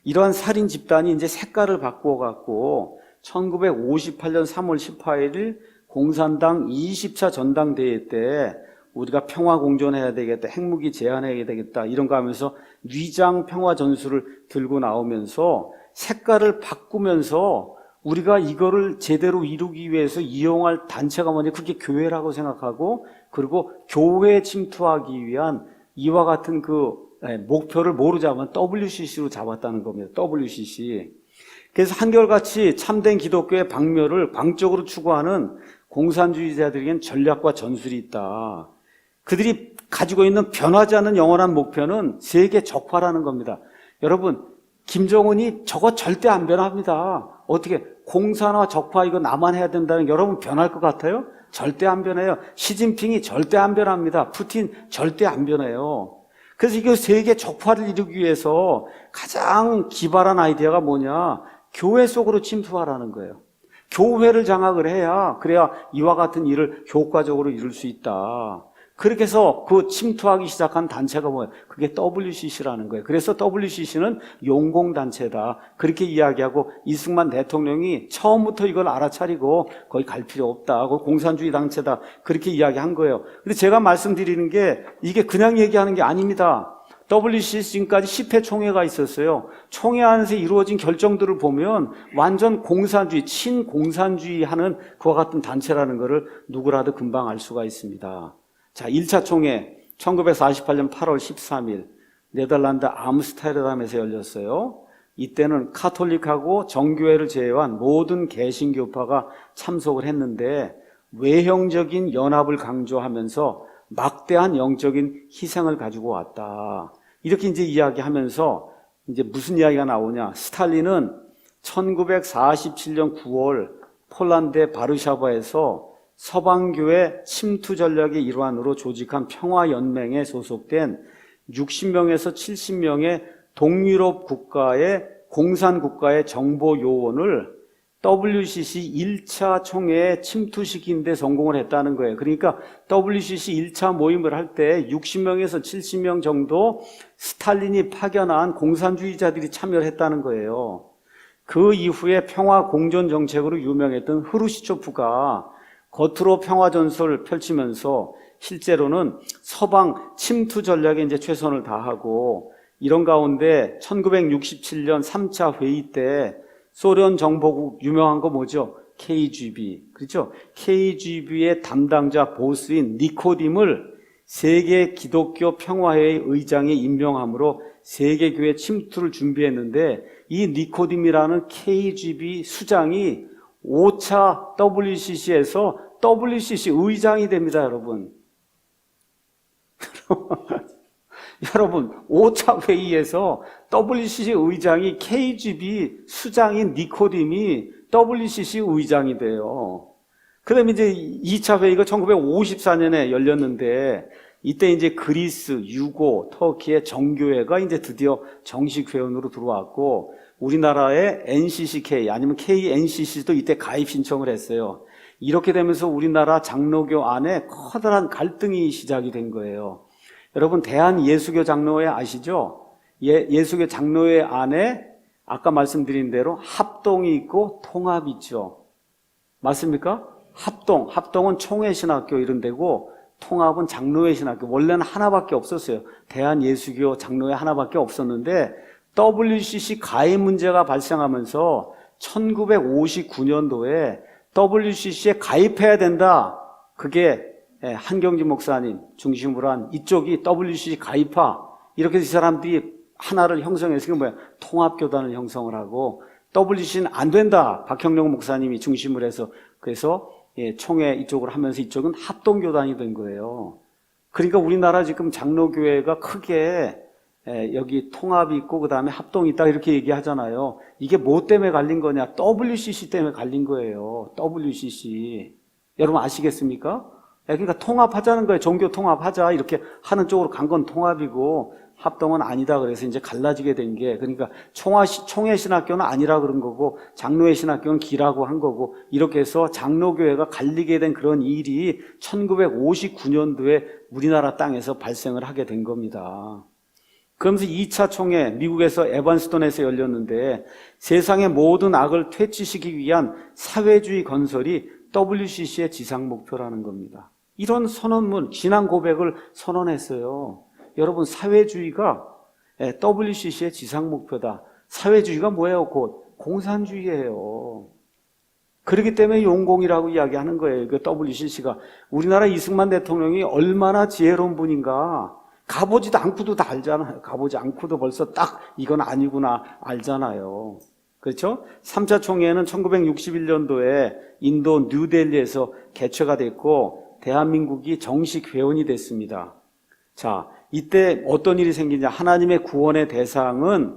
이러한 살인 집단이 이제 색깔을 바꾸어 갖고 1958년 3월 18일 공산당 20차 전당대회 때 우리가 평화 공존해야 되겠다, 핵무기 제한해야 되겠다 이런 거 하면서 위장 평화 전술을 들고 나오면서 색깔을 바꾸면서 우리가 이거를 제대로 이루기 위해서 이용할 단체가 뭐냐, 그게 교회라고 생각하고 그리고 교회에 침투하기 위한 이와 같은 그 목표를 뭐로 잡으면 WCC로 잡았다는 겁니다. WCC. 그래서 한결같이 참된 기독교의 박멸을 광적으로 추구하는 공산주의자들에겐 전략과 전술이 있다. 그들이 가지고 있는 변하지 않는 영원한 목표는 세계 적화라는 겁니다. 여러분, 김정은이 저거 절대 안 변합니다. 어떻게 공산화 적화 이거 나만 해야 된다는 여러분 변할 것 같아요? 절대 안 변해요. 시진핑이 절대 안 변합니다. 푸틴 절대 안 변해요. 그래서 이거 세계 적화를 이루기 위해서 가장 기발한 아이디어가 뭐냐? 교회 속으로 침투하라는 거예요. 교회를 장악을 해야 그래야 이와 같은 일을 효과적으로 이룰 수 있다. 그렇게 해서 그 침투하기 시작한 단체가 뭐예요? 그게 WCC라는 거예요. 그래서 WCC는 용공단체다. 그렇게 이야기하고 이승만 대통령이 처음부터 이걸 알아차리고 거기 갈 필요 없다. 그 공산주의 단체다. 그렇게 이야기한 거예요. 근데 제가 말씀드리는 게 이게 그냥 얘기하는 게 아닙니다. WCC 지금까지 10회 총회가 있었어요. 총회 안에서 이루어진 결정들을 보면 완전 공산주의, 친공산주의 하는 그와 같은 단체라는 것을 누구라도 금방 알 수가 있습니다. 자, 1차 총회 1948년 8월 13일 네덜란드 암스테르담에서 열렸어요. 이때는 카톨릭하고 정교회를 제외한 모든 개신교파가 참석을 했는데 외형적인 연합을 강조하면서 막대한 영적인 희생을 가지고 왔다. 이렇게 이제 이야기하면서 이제 무슨 이야기가 나오냐? 스탈린은 1947년 9월 폴란드의 바르샤바에서 서방교회 침투 전략의 일환으로 조직한 평화연맹에 소속된 60명에서 70명의 동유럽 국가의 공산국가의 정보요원을 WCC 1차 총회에 침투시킨 데 성공을 했다는 거예요. 그러니까 WCC 1차 모임을 할 때 60명에서 70명 정도 스탈린이 파견한 공산주의자들이 참여를 했다는 거예요. 그 이후에 평화 공존 정책으로 유명했던 흐루시초프가 겉으로 평화 전술을 펼치면서 실제로는 서방 침투 전략에 이제 최선을 다하고 이런 가운데 1967년 3차 회의 때 소련 정보국 유명한 거 뭐죠? KGB. 그렇죠? KGB의 담당자 보스인 니코딤을 세계 기독교 평화회의 의장에 임명함으로 세계교회 침투를 준비했는데 이 니코딤이라는 KGB 수장이 5차 WCC에서 WCC 의장이 됩니다, 여러분. 여러분, 5차 회의에서 WCC 의장이 KGB 수장인 니코딤이 WCC 의장이 돼요. 그 다음에 이제 2차 회의가 1954년에 열렸는데, 이때 이제 그리스, 유고, 터키의 정교회가 이제 드디어 정식 회원으로 들어왔고, 우리나라의 NCCK 아니면 KNCC도 이때 가입 신청을 했어요. 이렇게 되면서 우리나라 장로교 안에 커다란 갈등이 시작이 된 거예요. 여러분, 대한예수교 장로회 아시죠? 예수교 장로회 안에 아까 말씀드린 대로 합동이 있고 통합이 있죠. 맞습니까? 합동은 총회신학교 이런 데고 통합은 장로회 신학교. 원래는 하나밖에 없었어요. 대한예수교 장로회 하나밖에 없었는데 WCC 가입 문제가 발생하면서 1959년도에 WCC에 가입해야 된다. 그게 한경진 목사님 중심으로 한 이쪽이 WCC 가입하. 이렇게 해서 이 사람들이 하나를 형성해서 그게 뭐야? 통합교단을 형성을 하고 WCC는 안 된다. 박형룡 목사님이 중심을 해서 그래서 총회 이쪽으로 하면서 이쪽은 합동교단이 된 거예요. 그러니까 우리나라 지금 장로교회가 크게 여기 통합이 있고 그 다음에 합동이 있다 이렇게 얘기하잖아요. 이게 뭐 때문에 갈린 거냐? WCC 때문에 갈린 거예요. WCC. 여러분 아시겠습니까? 그러니까 통합하자는 거예요. 종교 통합하자 이렇게 하는 쪽으로 간 건 통합이고 합동은 아니다. 그래서 이제 갈라지게 된 게 그러니까 총회 신학교는 아니라 그런 거고 장로회 신학교는 기라고 한 거고 이렇게 해서 장로교회가 갈리게 된 그런 일이 1959년도에 우리나라 땅에서 발생을 하게 된 겁니다. 그러면서 2차 총회 미국에서 에반스톤에서 열렸는데 세상의 모든 악을 퇴치시키기 위한 사회주의 건설이 WCC의 지상 목표라는 겁니다. 이런 선언문, 진앙 고백을 선언했어요. 여러분, 사회주의가 WCC의 지상 목표다. 사회주의가 뭐예요? 곧 공산주의예요. 그렇기 때문에 용공이라고 이야기하는 거예요. 그 WCC가. 우리나라 이승만 대통령이 얼마나 지혜로운 분인가. 가보지도 않고도 다 알잖아요. 가보지 않고도 벌써 딱 이건 아니구나 알잖아요. 그렇죠? 3차 총회는 1961년도에 인도 뉴델리에서 개최가 됐고 대한민국이 정식 회원이 됐습니다. 자, 이때 어떤 일이 생기냐? 하나님의 구원의 대상은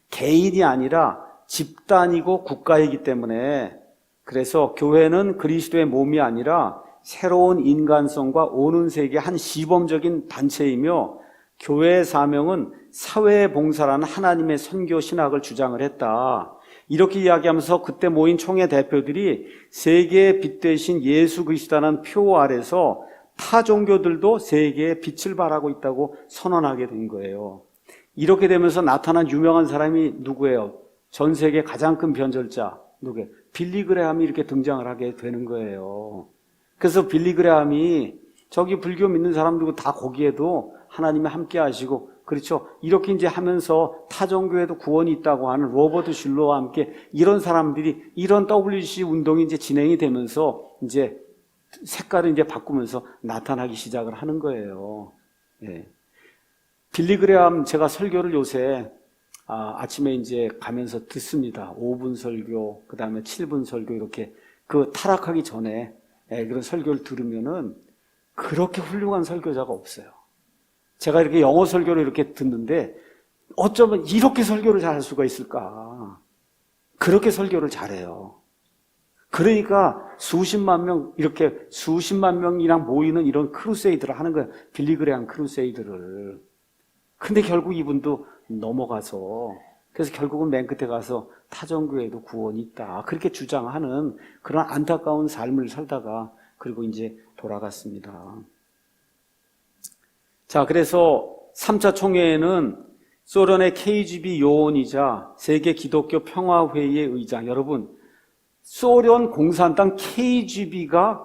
개인이 아니라 집단이고 국가이기 때문에 그래서 교회는 그리스도의 몸이 아니라 새로운 인간성과 오는 세계 한 시범적인 단체이며 교회의 사명은 사회봉사라는 하나님의 선교 신학을 주장을 했다. 이렇게 이야기하면서 그때 모인 총회 대표들이 세계의 빛 대신 예수 그리스도라는 표 아래서 타 종교들도 세계에 빛을 발하고 있다고 선언하게 된 거예요. 이렇게 되면서 나타난 유명한 사람이 누구예요? 전 세계 가장 큰 변절자 누구예요? 빌리 그레함이 이렇게 등장을 하게 되는 거예요. 그래서 빌리 그레함이 저기 불교 믿는 사람들도 다 거기에도 하나님이 함께 하시고 그렇죠. 이렇게 이제 하면서 타종교에도 구원이 있다고 하는 로버트 슐러와 함께 이런 사람들이 이런 WCC 운동이 이제 진행이 되면서 이제 색깔을 이제 바꾸면서 나타나기 시작을 하는 거예요. 예. 빌리 그레함 제가 설교를 요새 아침에 이제 가면서 듣습니다. 5분 설교, 그 다음에 7분 설교 이렇게 그 타락하기 전에 그런 설교를 들으면은 그렇게 훌륭한 설교자가 없어요. 제가 이렇게 영어 설교를 이렇게 듣는데 어쩌면 이렇게 설교를 잘할 수가 있을까? 그렇게 설교를 잘해요. 그러니까 수십만 명, 이렇게 수십만 명이랑 모이는 이런 크루세이드를 하는 거예요. 빌리 그레함 크루세이드를. 근데 결국 이분도 넘어가서 그래서 결국은 맨 끝에 가서 타종교에도 구원이 있다. 그렇게 주장하는 그런 안타까운 삶을 살다가 그리고 이제 돌아갔습니다. 자, 그래서 3차 총회에는 소련의 KGB 요원이자 세계 기독교 평화회의의 의장, 여러분, 소련 공산당 KGB가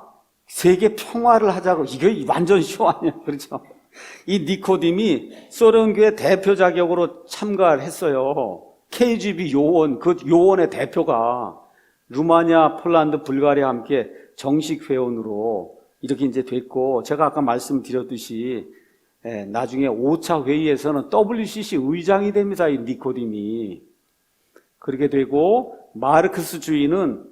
세계 평화를 하자고. 이게 완전 쇼 아니에요. 그렇죠? 이 니코딤이 소련교회 대표 자격으로 참가를 했어요. KGB 요원, 그 요원의 대표가 루마니아, 폴란드, 불가리아와 함께 정식 회원으로 이렇게 이제 됐고, 제가 아까 말씀드렸듯이 나중에 5차 회의에서는 WCC 의장이 됩니다. 이 니코딤이. 그렇게 되고, 마르크스주의는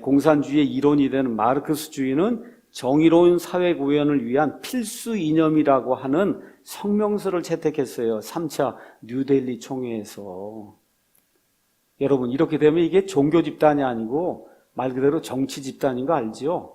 공산주의의 이론이 되는 마르크스주의는 정의로운 사회 구현을 위한 필수 이념이라고 하는 성명서를 채택했어요. 3차 뉴델리 총회에서. 여러분, 이렇게 되면 이게 종교 집단이 아니고 말 그대로 정치 집단인 거 알죠?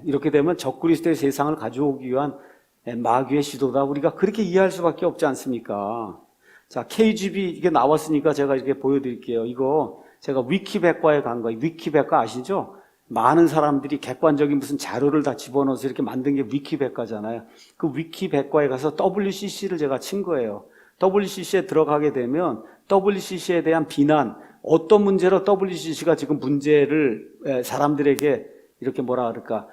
이렇게 되면 적그리스도의 세상을 가져오기 위한 마귀의 시도다. 우리가 그렇게 이해할 수밖에 없지 않습니까? 자, KGB 이게 나왔으니까 제가 이렇게 보여드릴게요. 이거 제가 위키백과에 간 거예요. 위키백과 아시죠? 많은 사람들이 객관적인 무슨 자료를 다 집어넣어서 이렇게 만든 게 위키백과잖아요. 그 위키백과에 가서 WCC를 제가 친 거예요. WCC에 들어가게 되면 WCC에 대한 비난, 어떤 문제로 WCC가 지금 문제를 사람들에게 이렇게 뭐라 그럴까,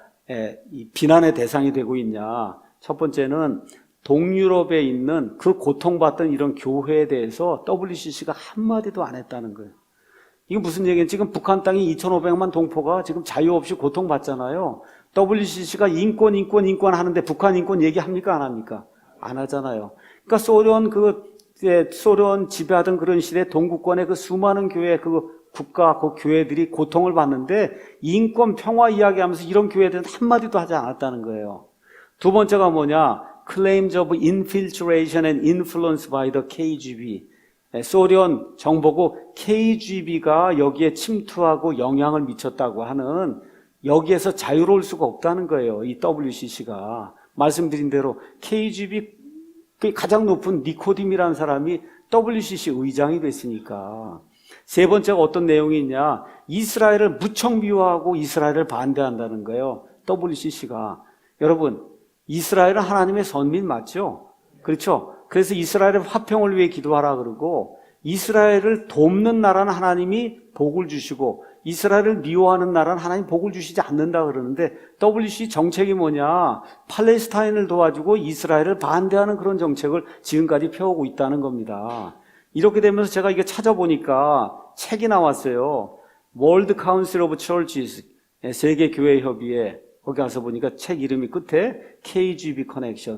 이 비난의 대상이 되고 있냐. 첫 번째는 동유럽에 있는 그 고통받던 이런 교회에 대해서 WCC가 한마디도 안 했다는 거예요. 이게 무슨 얘기예요? 지금 북한 땅이 2,500만 동포가 지금 자유 없이 고통받잖아요. WCC가 인권 하는데 북한 인권 얘기합니까? 안 합니까? 안 하잖아요. 그러니까 소련 지배하던 그런 시대 동구권의 그 수많은 교회, 그 국가, 그 교회들이 고통을 받는데 인권, 평화 이야기하면서 이런 교회들은 한마디도 하지 않았다는 거예요. 두 번째가 뭐냐? Claims of infiltration and influence by the KGB. 소련 정보국 KGB가 여기에 침투하고 영향을 미쳤다고 하는, 여기에서 자유로울 수가 없다는 거예요. 이 WCC가. 말씀드린 대로 KGB 가장 높은 니코딤이라는 사람이 WCC 의장이 됐으니까. 세 번째가 어떤 내용이 있냐? 이스라엘을 무척 미워하고 이스라엘을 반대한다는 거예요. WCC가. 여러분, 이스라엘은 하나님의 선민 맞죠? 그렇죠? 그래서 이스라엘의 화평을 위해 기도하라 그러고, 이스라엘을 돕는 나라는 하나님이 복을 주시고 이스라엘을 미워하는 나라는 하나님 복을 주시지 않는다 그러는데, WCC 정책이 뭐냐? 팔레스타인을 도와주고 이스라엘을 반대하는 그런 정책을 지금까지 펴오고 있다는 겁니다. 이렇게 되면서 제가 이게 찾아보니까 책이 나왔어요. World Council of Churches, 세계교회협의회. 거기 가서 보니까 책 이름이 끝에 KGB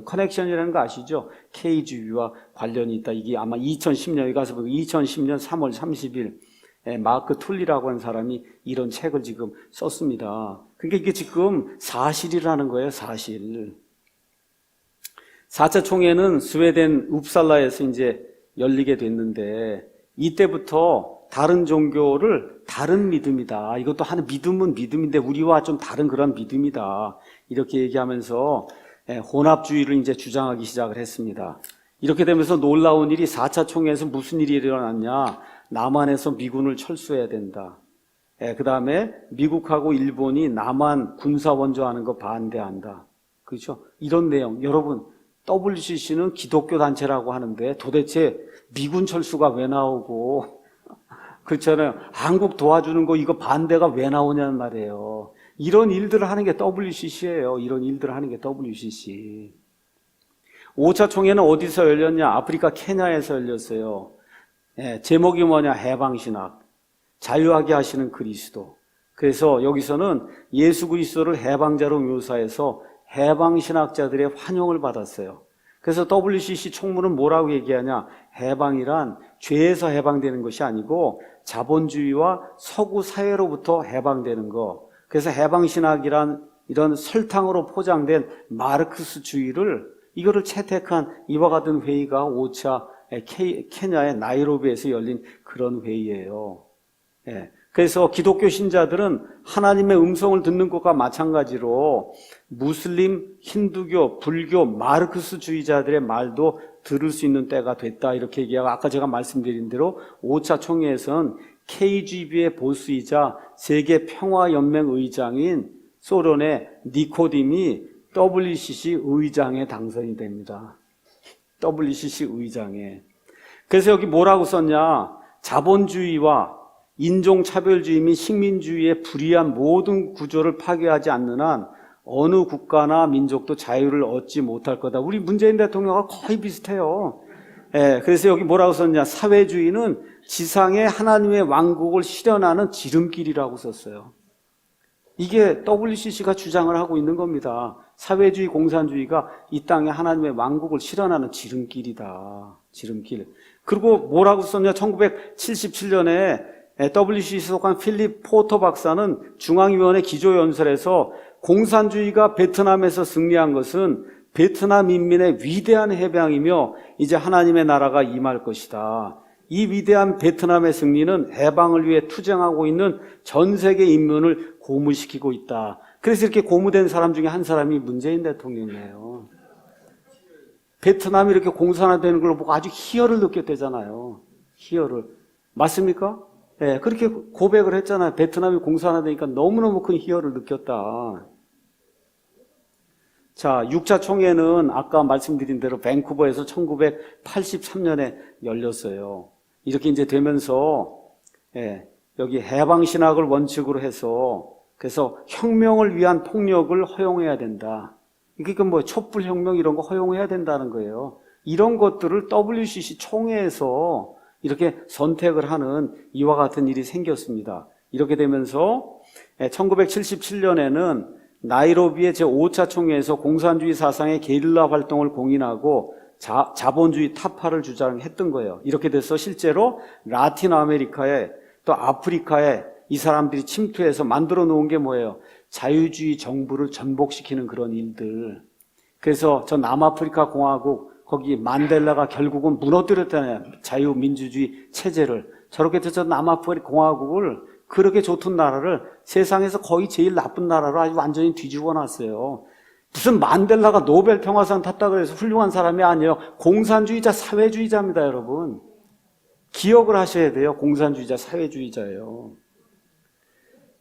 커넥션이라는 거 아시죠? KGB와 관련이 있다. 이게 아마 2010년에 가서 보니까 2010년 3월 30일 마크 툴리라고 하는 사람이 이런 책을 지금 썼습니다. 그러니까 이게 지금 사실이라는 거예요. 사실. 4차 총회는 스웨덴 웁살라에서 이제 열리게 됐는데, 이때부터 다른 종교를 다른 믿음이다. 이것도 하는 믿음은 믿음인데 우리와 좀 다른 그런 믿음이다. 이렇게 얘기하면서 혼합주의를 이제 주장하기 시작을 했습니다. 이렇게 되면서 놀라운 일이 4차 총회에서 무슨 일이 일어났냐? 남한에서 미군을 철수해야 된다. 그 다음에 미국하고 일본이 남한 군사 원조하는 거 반대한다. 그렇죠? 이런 내용. 여러분, WCC는 기독교 단체라고 하는데 도대체 미군 철수가 왜 나오고, 그렇잖아요. 한국 도와주는 거 이거 반대가 왜 나오냐는 말이에요. 이런 일들을 하는 게 WCC예요. 이런 일들을 하는 게 WCC. 5차 총회는 어디서 열렸냐? 아프리카 케냐에서 열렸어요. 제목이 뭐냐? 해방신학. 자유하게 하시는 그리스도. 그래서 여기서는 예수 그리스도를 해방자로 묘사해서 해방신학자들의 환영을 받았어요. 그래서 WCC 총무는 뭐라고 얘기하냐? 해방이란 죄에서 해방되는 것이 아니고 자본주의와 서구 사회로부터 해방되는 거. 그래서 해방신학이란 이런 설탕으로 포장된 마르크스주의를, 이거를 채택한 이와 같은 회의가 5차 케냐의 나이로비에서 열린 그런 회의예요. 그래서 기독교 신자들은 하나님의 음성을 듣는 것과 마찬가지로 무슬림, 힌두교, 불교, 마르크스주의자들의 말도 들을 수 있는 때가 됐다. 이렇게 얘기하고, 아까 제가 말씀드린 대로 5차 총회에서는 KGB의 보스이자 세계평화연맹 의장인 소련의 니코딤이 WCC 의장에 당선이 됩니다. WCC 의장에. 그래서 여기 뭐라고 썼냐? 자본주의와 인종차별주의 및 식민주의의 불이한 모든 구조를 파괴하지 않는 한 어느 국가나 민족도 자유를 얻지 못할 거다. 우리 문재인 대통령과 거의 비슷해요. 예, 그래서 여기 뭐라고 썼냐? 사회주의는 지상에 하나님의 왕국을 실현하는 지름길이라고 썼어요. 이게 WCC가 주장을 하고 있는 겁니다. 사회주의, 공산주의가 이 땅에 하나님의 왕국을 실현하는 지름길이다. 지름길. 그리고 뭐라고 썼냐? 1977년에 WCC 속한 필립 포터 박사는 중앙위원회 기조연설에서 공산주의가 베트남에서 승리한 것은 베트남 인민의 위대한 해방이며 이제 하나님의 나라가 임할 것이다. 이 위대한 베트남의 승리는 해방을 위해 투쟁하고 있는 전 세계 인민을 고무시키고 있다. 그래서 이렇게 고무된 사람 중에 한 사람이 문재인 대통령이에요. 베트남이 이렇게 공산화되는 걸 보고 아주 희열을 느꼈대잖아요. 희열을. 맞습니까? 네, 그렇게 고백을 했잖아요. 베트남이 공산화되니까 너무너무 큰 희열을 느꼈다. 자, 6차 총회는 아까 말씀드린 대로 밴쿠버에서 1983년에 열렸어요. 이렇게 이제 되면서, 여기 해방신학을 원칙으로 해서, 그래서 혁명을 위한 폭력을 허용해야 된다. 그러니까 뭐 촛불혁명 이런 거 허용해야 된다는 거예요. 이런 것들을 WCC 총회에서 이렇게 선택을 하는 이와 같은 일이 생겼습니다. 이렇게 되면서 1977년에는 나이로비의 제5차 총회에서 공산주의 사상의 게릴라 활동을 공인하고 자본주의 타파를 주장했던 거예요. 이렇게 돼서 실제로 라틴 아메리카에 또 아프리카에 이 사람들이 침투해서 만들어 놓은 게 뭐예요? 자유주의 정부를 전복시키는 그런 일들. 그래서 저 남아프리카 공화국 거기 만델라가 결국은 무너뜨렸잖아요. 자유민주주의 체제를. 저렇게 해서 남아프리카 공화국을 그렇게 좋던 나라를 세상에서 거의 제일 나쁜 나라로 아주 완전히 뒤집어 놨어요. 무슨 만델라가 노벨 평화상 탔다고 해서 훌륭한 사람이 아니에요. 공산주의자, 사회주의자입니다, 여러분. 기억을 하셔야 돼요. 공산주의자, 사회주의자예요.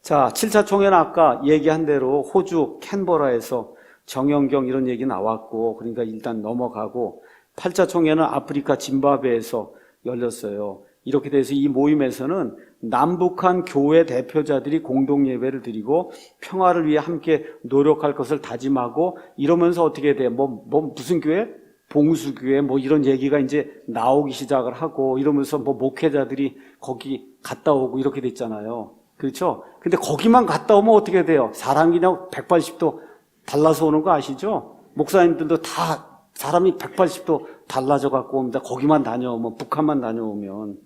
자, 7차 총회는 아까 얘기한 대로 호주 캔버라에서 정영경 이런 얘기 나왔고, 그러니까 일단 넘어가고, 8차 총회는 아프리카 짐바브웨에서 열렸어요. 이렇게 돼서 이 모임에서는 남북한 교회 대표자들이 공동 예배를 드리고 평화를 위해 함께 노력할 것을 다짐하고 이러면서 어떻게 돼요? 무슨 교회? 봉수교회 뭐 이런 얘기가 이제 나오기 시작을 하고 이러면서 뭐 목회자들이 거기 갔다 오고 이렇게 됐잖아요. 그렇죠? 근데 거기만 갔다 오면 어떻게 돼요? 사람이 그냥 180도 달라서 오는 거 아시죠? 목사님들도 다 사람이 180도 달라져 갖고 옵니다. 거기만 다녀오면, 북한만 다녀오면.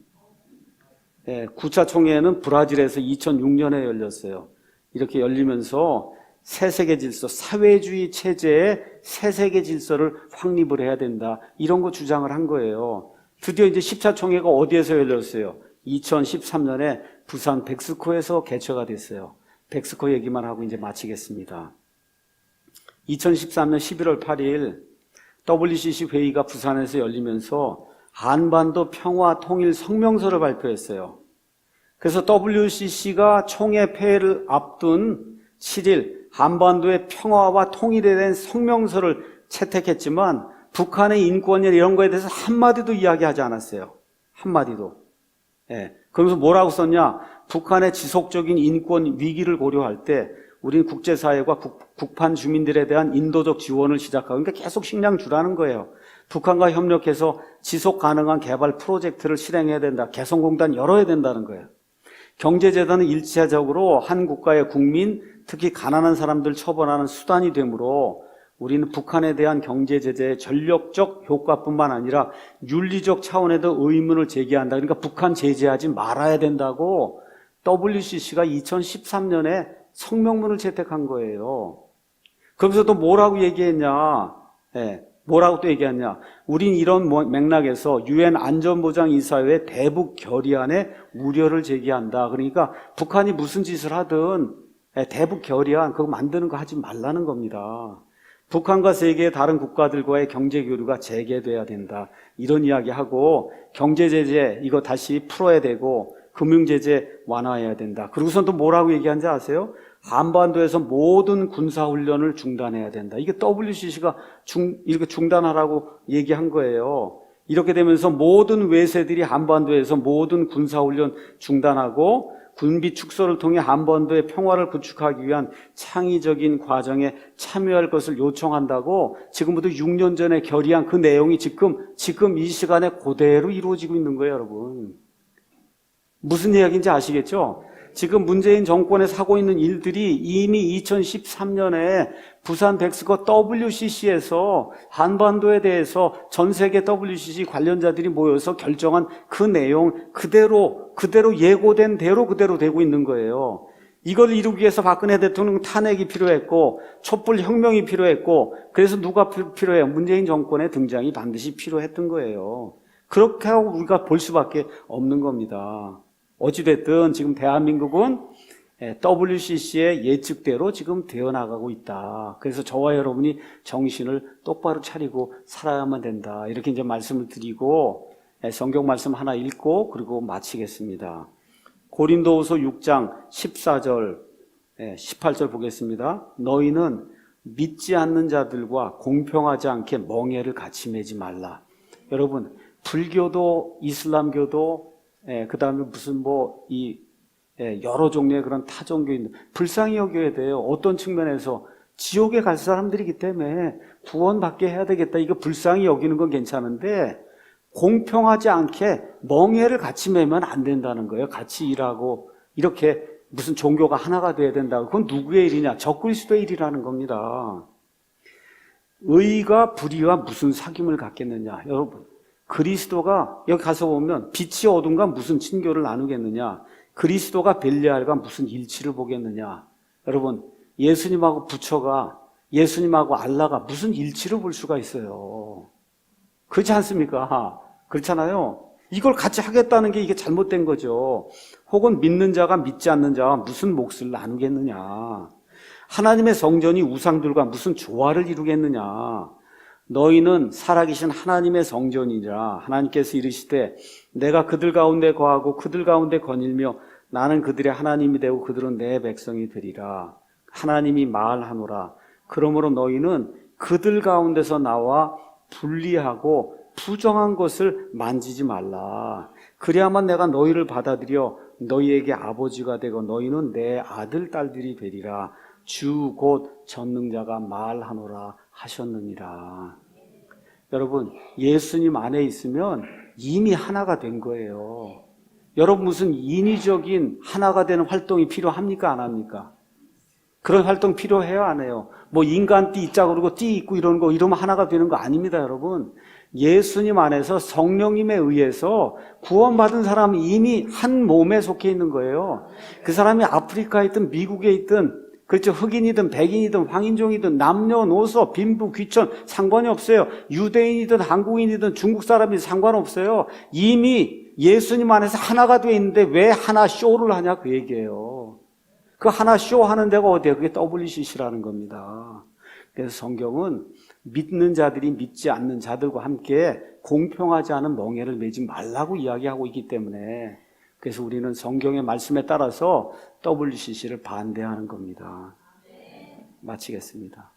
9차 총회는 브라질에서 2006년에 열렸어요. 이렇게 열리면서 새 세계 질서, 사회주의 체제의 새 세계 질서를 확립을 해야 된다. 이런 거 주장을 한 거예요. 드디어 이제 10차 총회가 어디에서 열렸어요? 2013년에 부산 백스코에서 개최가 됐어요. 백스코 얘기만 하고 이제 마치겠습니다. 2013년 11월 8일 WCC 회의가 부산에서 열리면서 한반도 평화 통일 성명서를 발표했어요. 그래서 WCC가 총회 폐회를 앞둔 7일 한반도의 평화와 통일에 대한 성명서를 채택했지만 북한의 인권이나 이런 거에 대해서 한마디도 이야기하지 않았어요. 한마디도. 그러면서 뭐라고 썼냐? 북한의 지속적인 인권 위기를 고려할 때 우리는 국제사회가 북한 주민들에 대한 인도적 지원을 시작하고 그러니까 계속 식량 주라는 거예요. 북한과 협력해서 지속 가능한 개발 프로젝트를 실행해야 된다. 개성공단 열어야 된다는 거예요. 경제재단은 일차적으로 한 국가의 국민, 특히 가난한 사람들 처벌하는 수단이 되므로 우리는 북한에 대한 경제제재의 전력적 효과뿐만 아니라 윤리적 차원에도 의문을 제기한다. 그러니까 북한 제재하지 말아야 된다고 WCC가 2013년에 성명문을 채택한 거예요. 그러면서 또 뭐라고 얘기했냐? 뭐라고 또 얘기했냐? 우린 이런 맥락에서 UN 안전보장이사회 대북 결의안에 우려를 제기한다. 그러니까 북한이 무슨 짓을 하든 대북 결의안 그거 만드는 거 하지 말라는 겁니다. 북한과 세계의 다른 국가들과의 경제 교류가 재개돼야 된다. 이런 이야기하고 경제 제재 이거 다시 풀어야 되고 금융 제재 완화해야 된다. 그리고선 또 뭐라고 얘기한지 아세요? 한반도에서 모든 군사훈련을 중단해야 된다. 이게 WCC가 이렇게 중단하라고 얘기한 거예요. 이렇게 되면서 모든 외세들이 한반도에서 모든 군사훈련 중단하고 군비 축소를 통해 한반도의 평화를 구축하기 위한 창의적인 과정에 참여할 것을 요청한다고 지금부터 6년 전에 결의한 그 내용이 지금 이 시간에 그대로 이루어지고 있는 거예요, 여러분. 무슨 이야기인지 아시겠죠? 지금 문재인 정권에서 하고 있는 일들이 이미 2013년에 부산 백스코 WCC에서 한반도에 대해서 전 세계 WCC 관련자들이 모여서 결정한 그 내용 그대로 예고된 대로 그대로 되고 있는 거예요. 이걸 이루기 위해서 박근혜 대통령 탄핵이 필요했고 촛불 혁명이 필요했고 그래서 누가 필요해요? 문재인 정권의 등장이 반드시 필요했던 거예요. 그렇게 하고 우리가 볼 수밖에 없는 겁니다. 어찌됐든 지금 대한민국은 WCC의 예측대로 지금 되어나가고 있다. 그래서 저와 여러분이 정신을 똑바로 차리고 살아야만 된다. 이렇게 이제 말씀을 드리고 성경 말씀 하나 읽고 그리고 마치겠습니다. 고린도후서 6장 14절, 18절 보겠습니다. 너희는 믿지 않는 자들과 공평하지 않게 멍에를 같이 매지 말라. 여러분, 불교도 이슬람교도 그 다음에 무슨 여러 종류의 그런 타종교인 불쌍히 여겨야 돼요. 어떤 측면에서 지옥에 갈 사람들이기 때문에 구원받게 해야 되겠다. 이거 불쌍히 여기는 건 괜찮은데 공평하지 않게 멍에를 같이 매면 안 된다는 거예요. 같이 일하고 이렇게 무슨 종교가 하나가 돼야 된다고. 그건 누구의 일이냐? 적그리스도의 일이라는 겁니다. 의가 불의와 무슨 사귐을 갖겠느냐? 여러분, 그리스도가 여기 가서 보면 빛이 어둠과 무슨 친교를 나누겠느냐? 그리스도가 벨리알과 무슨 일치를 보겠느냐? 여러분, 예수님하고 부처가, 예수님하고 알라가 무슨 일치를 볼 수가 있어요? 그렇지 않습니까? 그렇잖아요. 이걸 같이 하겠다는 게 이게 잘못된 거죠. 혹은 믿는 자가 믿지 않는 자와 무슨 몫을 나누겠느냐? 하나님의 성전이 우상들과 무슨 조화를 이루겠느냐? 너희는 살아계신 하나님의 성전이라. 하나님께서 이르시되 내가 그들 가운데 거하고 그들 가운데 거닐며 나는 그들의 하나님이 되고 그들은 내 백성이 되리라. 하나님이 말하노라. 그러므로 너희는 그들 가운데서 나와 분리하고 부정한 것을 만지지 말라. 그래야만 내가 너희를 받아들여 너희에게 아버지가 되고 너희는 내 아들 딸들이 되리라. 주 곧 전능자가 말하노라 하셨느니라. 여러분, 예수님 안에 있으면 이미 하나가 된 거예요. 여러분, 무슨 인위적인 하나가 되는 활동이 필요합니까? 안 합니까? 그런 활동 필요해요? 안 해요? 인간 띠 있자 그러고 띠 있고 이런 거 이러면 하나가 되는 거 아닙니다, 여러분. 예수님 안에서 성령님에 의해서 구원받은 사람은 이미 한 몸에 속해 있는 거예요. 그 사람이 아프리카에 있든 미국에 있든 그렇죠. 흑인이든 백인이든 황인종이든 남녀노소 빈부 귀천 상관이 없어요. 유대인이든 한국인이든 중국 사람이든 상관없어요. 이미 예수님 안에서 하나가 되어 있는데 왜 하나 쇼를 하냐 그 얘기예요. 그 하나 쇼 하는 데가 어디예요? 그게 WCC라는 겁니다. 그래서 성경은 믿는 자들이 믿지 않는 자들과 함께 공평하지 않은 멍에를 매지 말라고 이야기하고 있기 때문에 그래서 우리는 성경의 말씀에 따라서 WCC를 반대하는 겁니다. 마치겠습니다.